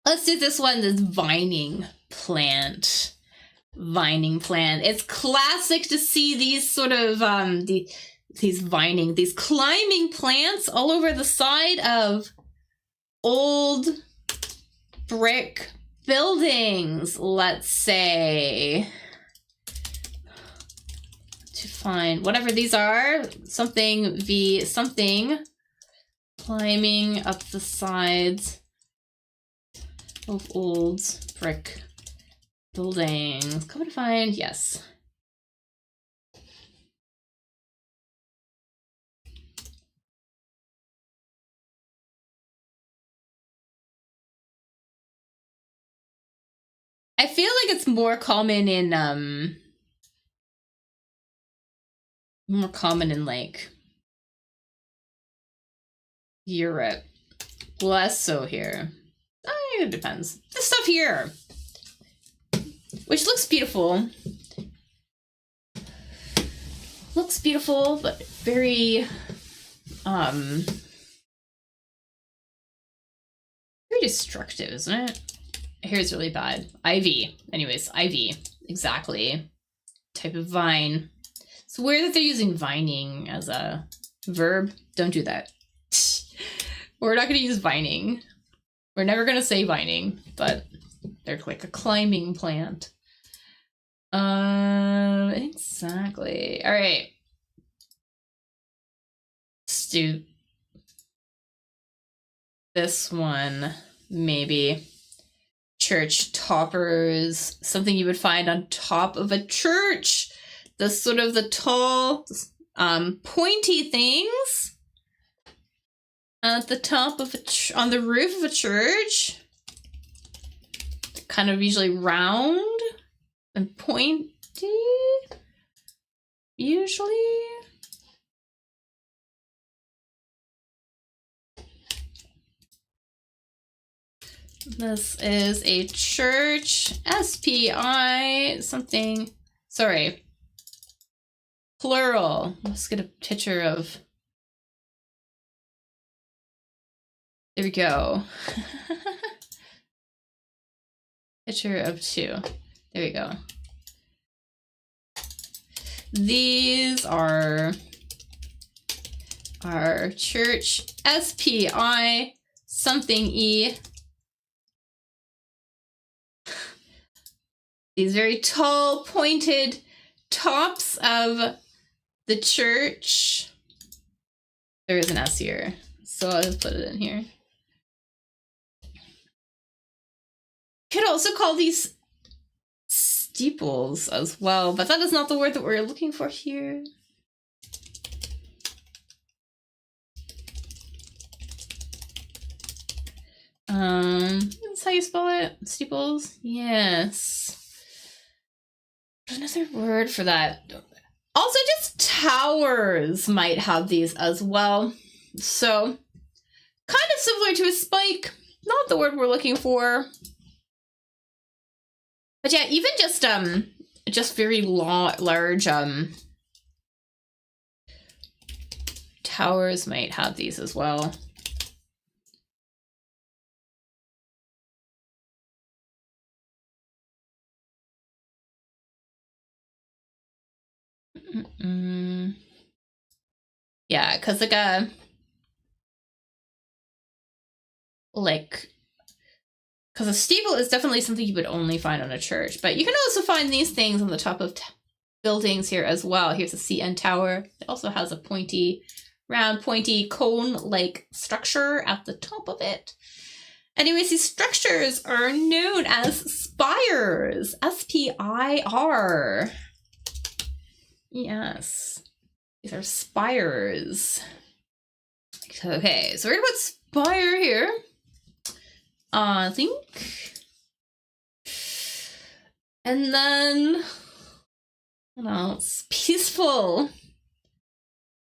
Let's do this one, this vining plant. It's classic to see these sort of, these climbing plants all over the side of old brick buildings, let's say. To find whatever these are, something climbing up the sides of old brick buildings. Come to find, yes. I feel like it's more common in like Europe. Less so here. It depends. This stuff here. which looks beautiful. Looks beautiful, but very, very destructive, isn't it? Here's really bad. Ivy. Anyways, ivy. Exactly. Type of vine. It's weird that they're using vining as a verb. Don't do that. We're not going to use vining. We're never going to say vining, but they're like a climbing plant. Exactly. All right. Let's do this one, maybe. Church toppers. Something you would find on top of a church. The sort of the tall, pointy things at the top of on the roof of a church. Kind of usually round and pointy, usually. This is a church, SPI, something, sorry, plural. Let's get a picture of, there we go. Picture of two. There we go. These are our church, SPI, something E. These very tall, pointed tops of the church. There is an S here, so I'll just put it in here. Could also call these steeples as well, but that is not the word that we're looking for here. That's how you spell it? Steeples? Yes. There's another word for that. Also, just towers might have these as well. So, kind of similar to a spike. Not the word we're looking for. But yeah, even just very large, towers might have these as well. Yeah, because because a steeple is definitely something you would only find on a church, but you can also find these things on the top of buildings here as well. Here's a CN tower. It also has a pointy, round, pointy cone-like structure at the top of it. Anyways, these structures are known as spires. S-P-I-R. Yes. These are spires. Okay, so we're gonna put spire here. I think. And then, what else? Peaceful.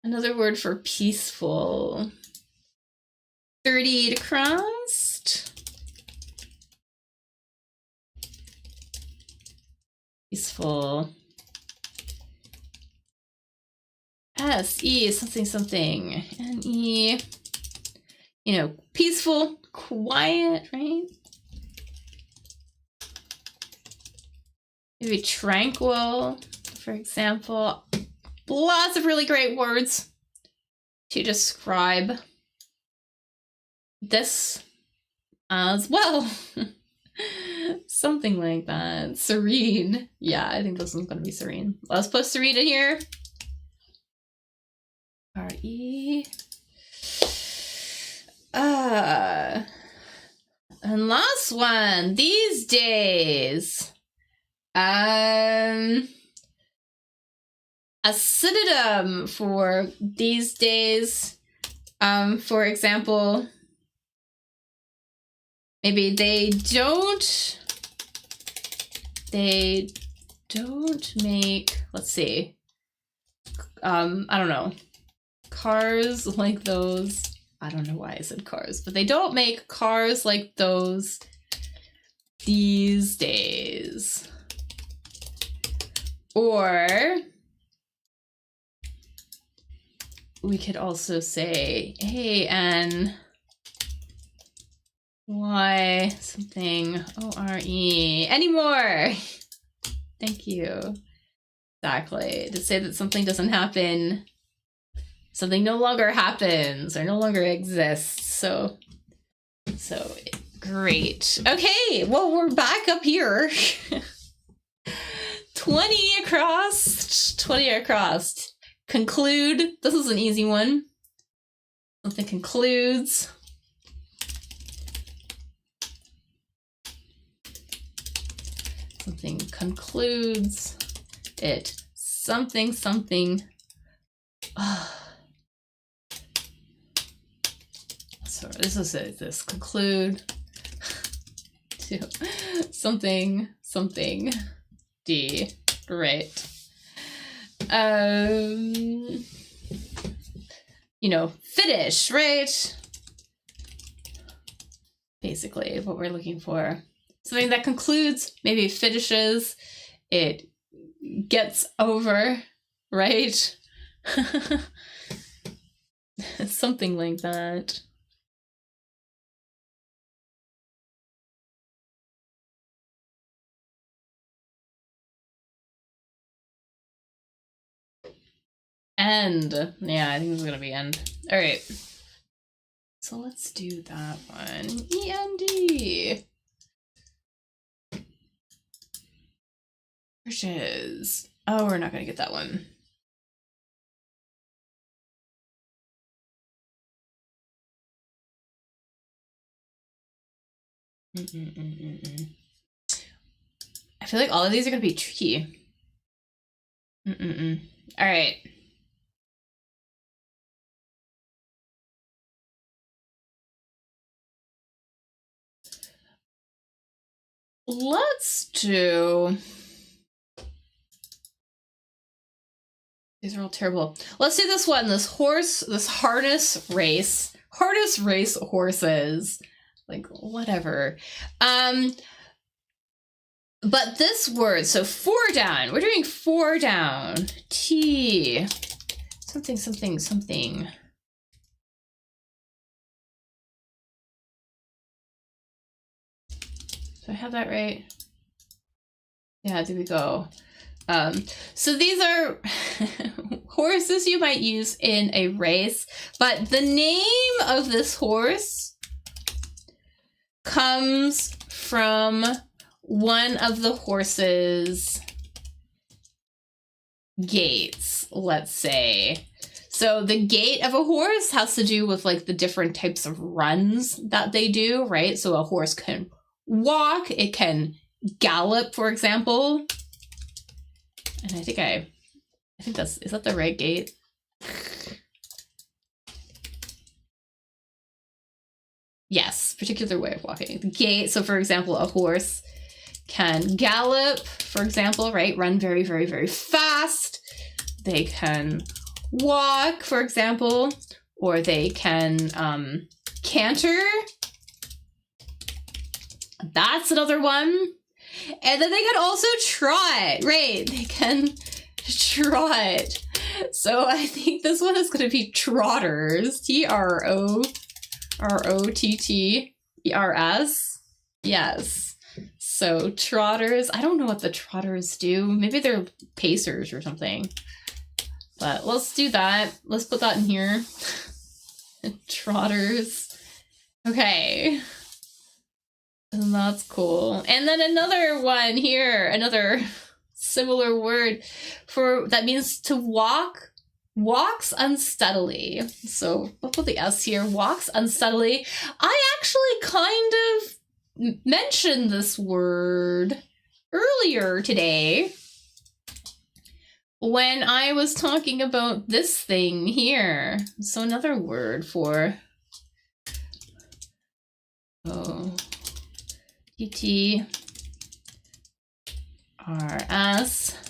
Another word for peaceful. 30 crossed. Peaceful. S-E, something, something. N-E. You know, peaceful, quiet, right? Maybe tranquil, for example. Lots of really great words to describe this as well. Something like that. Serene. Yeah, I think this one's going to be serene. Let's put serene in here. R-E. And last one. These days. A synonym for these days. For example, maybe they don't make, let's see. I don't know. Cars like those. I don't know why I said cars, but they don't make cars like those these days. Or we could also say, hey, and Y something O-R-E. Any more? Thank you. Exactly. To say that something doesn't happen, something no longer happens or no longer exists. So great. Okay, well, we're back up here. 20 across. 20 across. Conclude. This is an easy one. Something concludes. Something concludes it. Something, something. So this is it. This conclude to something, something. D. Right. You know, finish, right? Basically what we're looking for. Something that concludes, maybe finishes, it gets over, right? Something like that. End. Yeah, I think this is gonna be end. All right. So let's do that one. E-N-D. Versus. Oh, we're not gonna get that one. I feel like all of these are gonna be tricky. All right. Let's do. These are all terrible. Let's do this one. This harness race horses. Like, whatever. But this word, so 4 down. We're doing 4 down. T. Something, something, something. Do I have that right? Yeah, there we go. So these are horses you might use in a race, but the name of this horse comes from one of the horse's gaits, let's say. So the gait of a horse has to do with like the different types of runs that they do, right? So a horse can walk, it can gallop, for example. And I think is that the right gait? Yes, particular way of walking. The gait, so for example, a horse can gallop, for example, right? Run very, very, very fast. They can walk, for example, or they can canter. That's another one. And then they can also trot, right? They can trot. So I think this one is going to be trotters. Trotters. Yes. So trotters. I don't know what the trotters do. Maybe they're pacers or something. But let's do that. Let's put that in here. Trotters. Okay. And that's cool. And then another one here, another similar word for that means to walk. Walks unsteadily. So we'll put the S here. Walks unsteadily. I actually kind of mentioned this word earlier today when I was talking about this thing here. So another word for TTRS.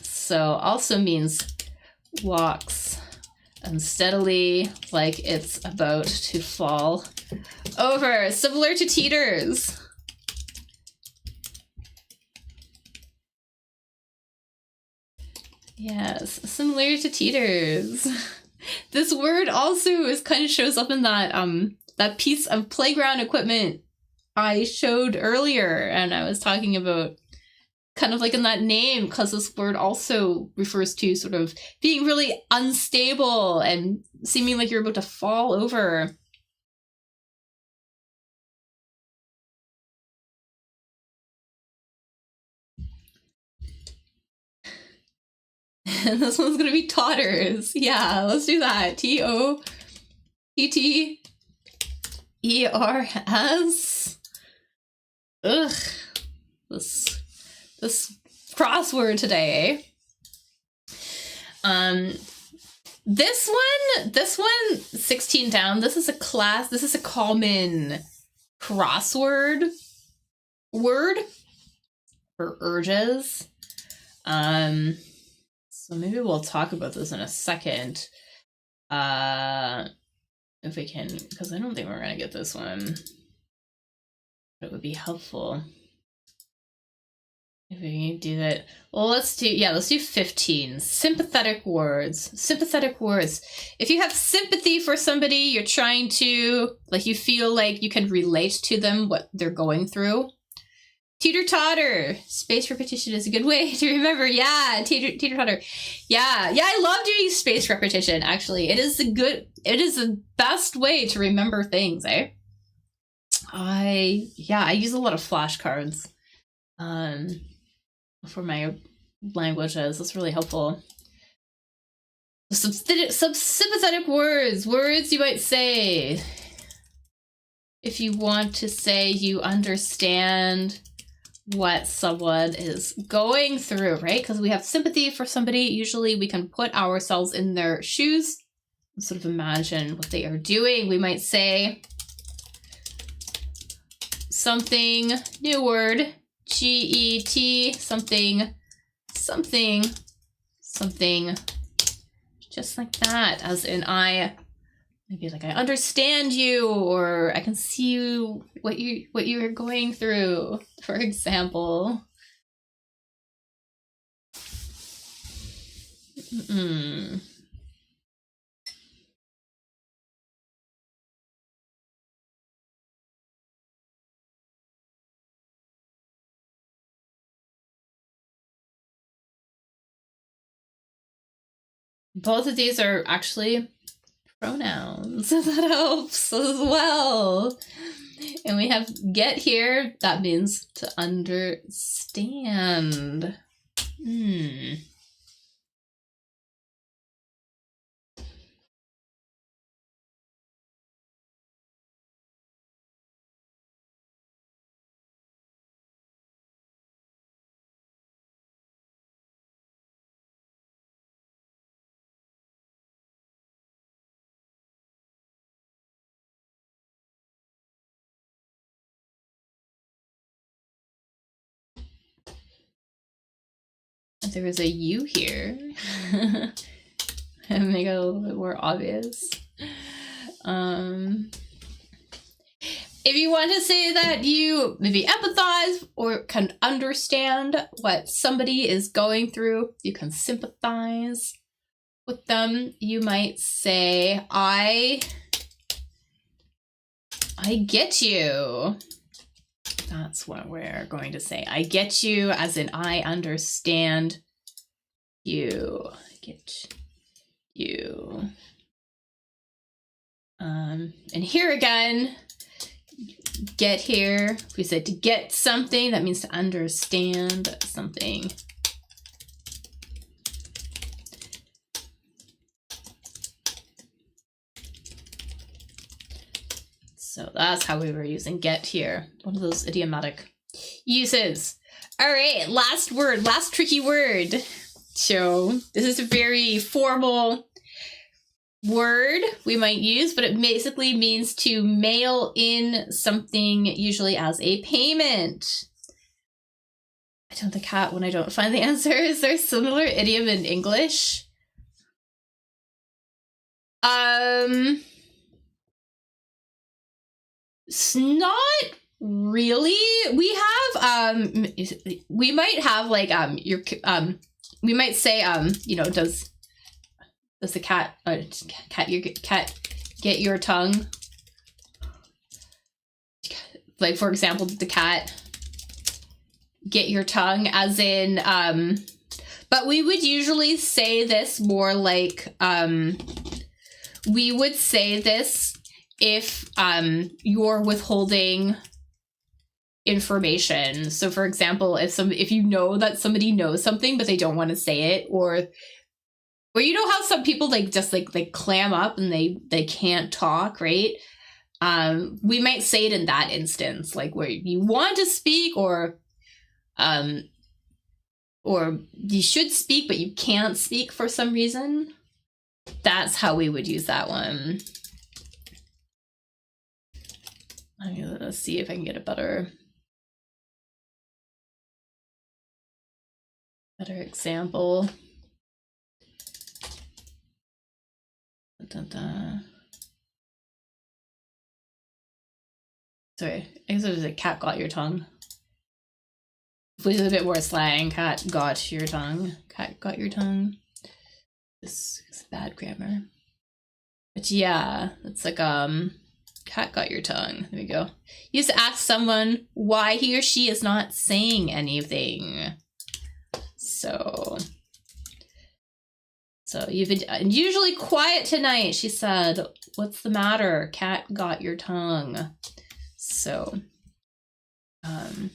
So also means walks unsteadily, like it's about to fall over. Similar to teeters. Yes, similar to teeters. This word also kind of shows up in that piece of playground equipment I showed earlier, and I was talking about kind of like in that name, because this word also refers to sort of being really unstable and seeming like you're about to fall over. And this one's gonna be totters. Yeah, let's do that. Totters. Ugh. This crossword today. This one 16 down. This is a common crossword word for urges. So maybe we'll talk about this in a second. If we can, because I don't think we're gonna get this one. But it would be helpful if we can do that. Well, let's do 15. Sympathetic words. If you have sympathy for somebody, you're trying to, like, you feel like you can relate to them, what they're going through. Teeter-totter. Spaced repetition is a good way to remember. Yeah, teeter-totter. Yeah, I love doing spaced repetition, actually. It is the best way to remember things, eh? I use a lot of flashcards for my languages. That's really helpful. Sympathetic words you might say if you want to say you understand what someone is going through, right? Because we have sympathy for somebody. Usually we can put ourselves in their shoes and sort of imagine what they are doing. We might say something, new word, GET, something, just like that, as in maybe like I understand you, or I can see you, what you are going through, for example. Both of these are actually pronouns. That helps as well. And we have get here. That means to understand. There is a U here. And make it a little bit more obvious. If you want to say that you maybe empathize or can understand what somebody is going through, you can sympathize with them. You might say, I get you. That's what we're going to say. I get you, as in I understand you. I get you. And here again, get here. If we said to get something, that means to understand something. So that's how we were using get here. One of those idiomatic uses. All right, last word, last tricky word. So this is a very formal word we might use, but it basically means to mail in something, usually as a payment. I don't the cat when I don't find the answer. Is there a similar idiom in English? It's not really. We have we might have like we might say, you know, does the cat get your tongue? Like, for example, did the cat get your tongue? As in, but we would usually say this more like, we would say this if you're withholding information. So for example, if you know that somebody knows something but they don't want to say it, or you know how some people like just like clam up and they can't talk, right? We might say it in that instance, like where you want to speak, or you should speak but you can't speak for some reason. That's how we would use that one. I'm gonna see if I can get a better example. Sorry, I guess it was a cat got your tongue. Please, a bit more slang. Cat got your tongue. Cat got your tongue. This is bad grammar. But yeah, it's like, cat got your tongue. There we go. You used to ask someone why he or she is not saying anything. So you've been unusually quiet tonight, she said. What's the matter? Cat got your tongue. So, but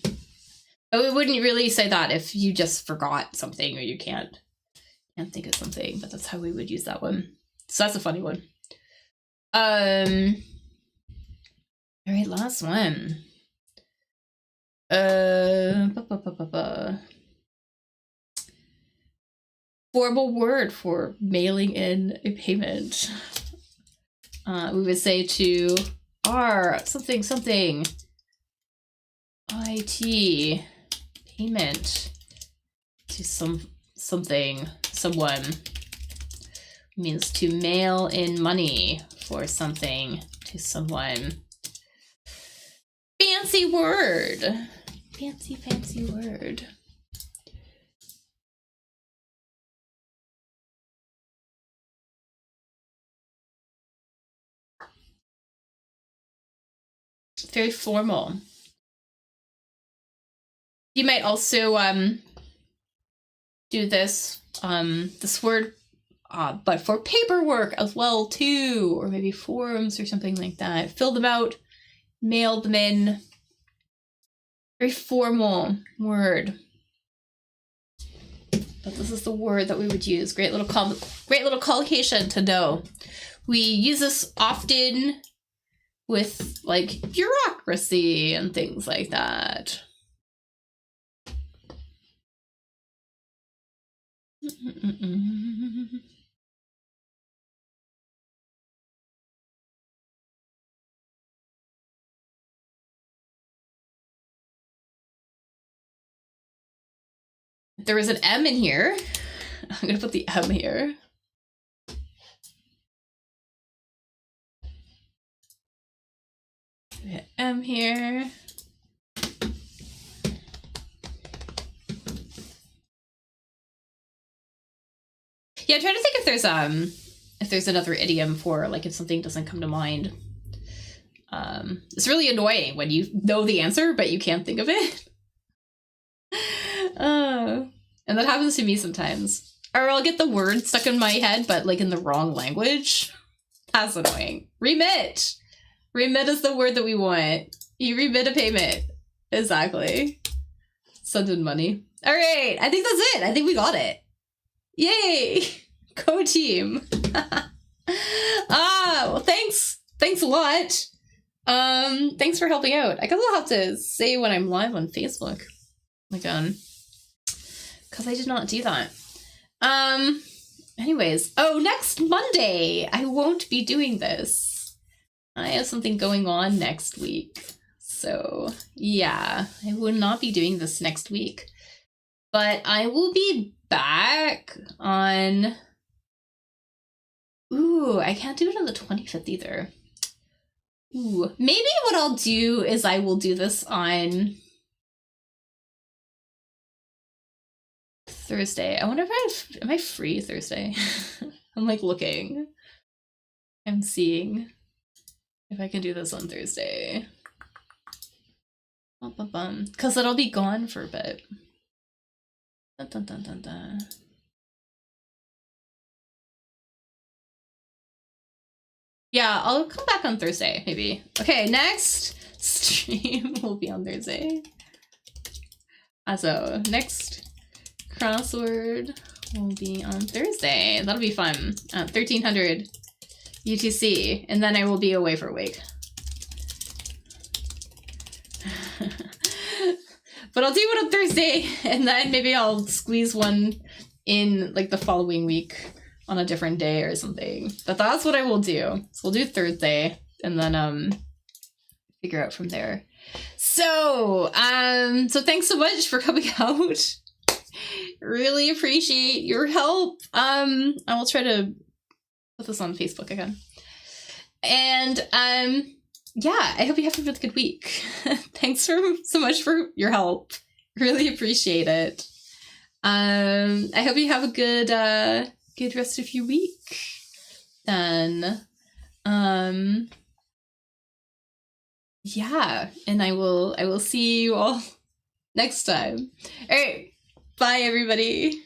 we wouldn't really say that if you just forgot something or you can't think of something, but that's how we would use that one. So that's a funny one. All right, last one. Formal word for mailing in a payment. We would say to R something IT payment to someone means to mail in money for something to someone. Fancy word. Fancy word. Very formal. You might also do this word, but for paperwork as well too, or maybe forms or something like that. Fill them out, mail them in. Very formal word. But this is the word that we would use. Great little collocation to know. We use this often with like bureaucracy and things like that. There was an M in here. I'm gonna put the M here. M here. Yeah, I'm trying to think if there's another idiom for like if something doesn't come to mind. It's really annoying when you know the answer but you can't think of it. And that happens to me sometimes. Or I'll get the word stuck in my head but like in the wrong language. That's annoying. Remit. Remit is the word that we want. You remit a payment. Exactly. Send in money. All right. I think that's it. I think we got it. Yay. Go team. Well, thanks. Thanks a lot. Thanks for helping out. I guess I'll have to say when I'm live on Facebook again. Because I did not do that. Anyways. Oh, next Monday. I won't be doing this. I have something going on next week. So, yeah, I will not be doing this next week. But I will be back on... Ooh, I can't do it on the 25th either. Ooh, maybe what I'll do is I will do this on Thursday. I wonder if am I free Thursday? I'm like looking. I'm seeing if I can do this on Thursday. Because it'll be gone for a bit. Dun, dun, dun, dun, dun. Yeah, I'll come back on Thursday, maybe. Okay, next stream will be on Thursday. So, next crossword will be on Thursday. That'll be fun. 1300 UTC, and then I will be away for a week. But I'll do it on Thursday, and then maybe I'll squeeze one in like the following week on a different day or something. But that's what I will do. So we'll do Thursday, and then figure out from there. So so thanks so much for coming out. Really appreciate your help. I will try to put this on Facebook again. And yeah, I hope you have a really good week. Thanks so much for your help. Really appreciate it. I hope you have a good good rest of your week. Then yeah, and I will see you all next time. All right, bye everybody.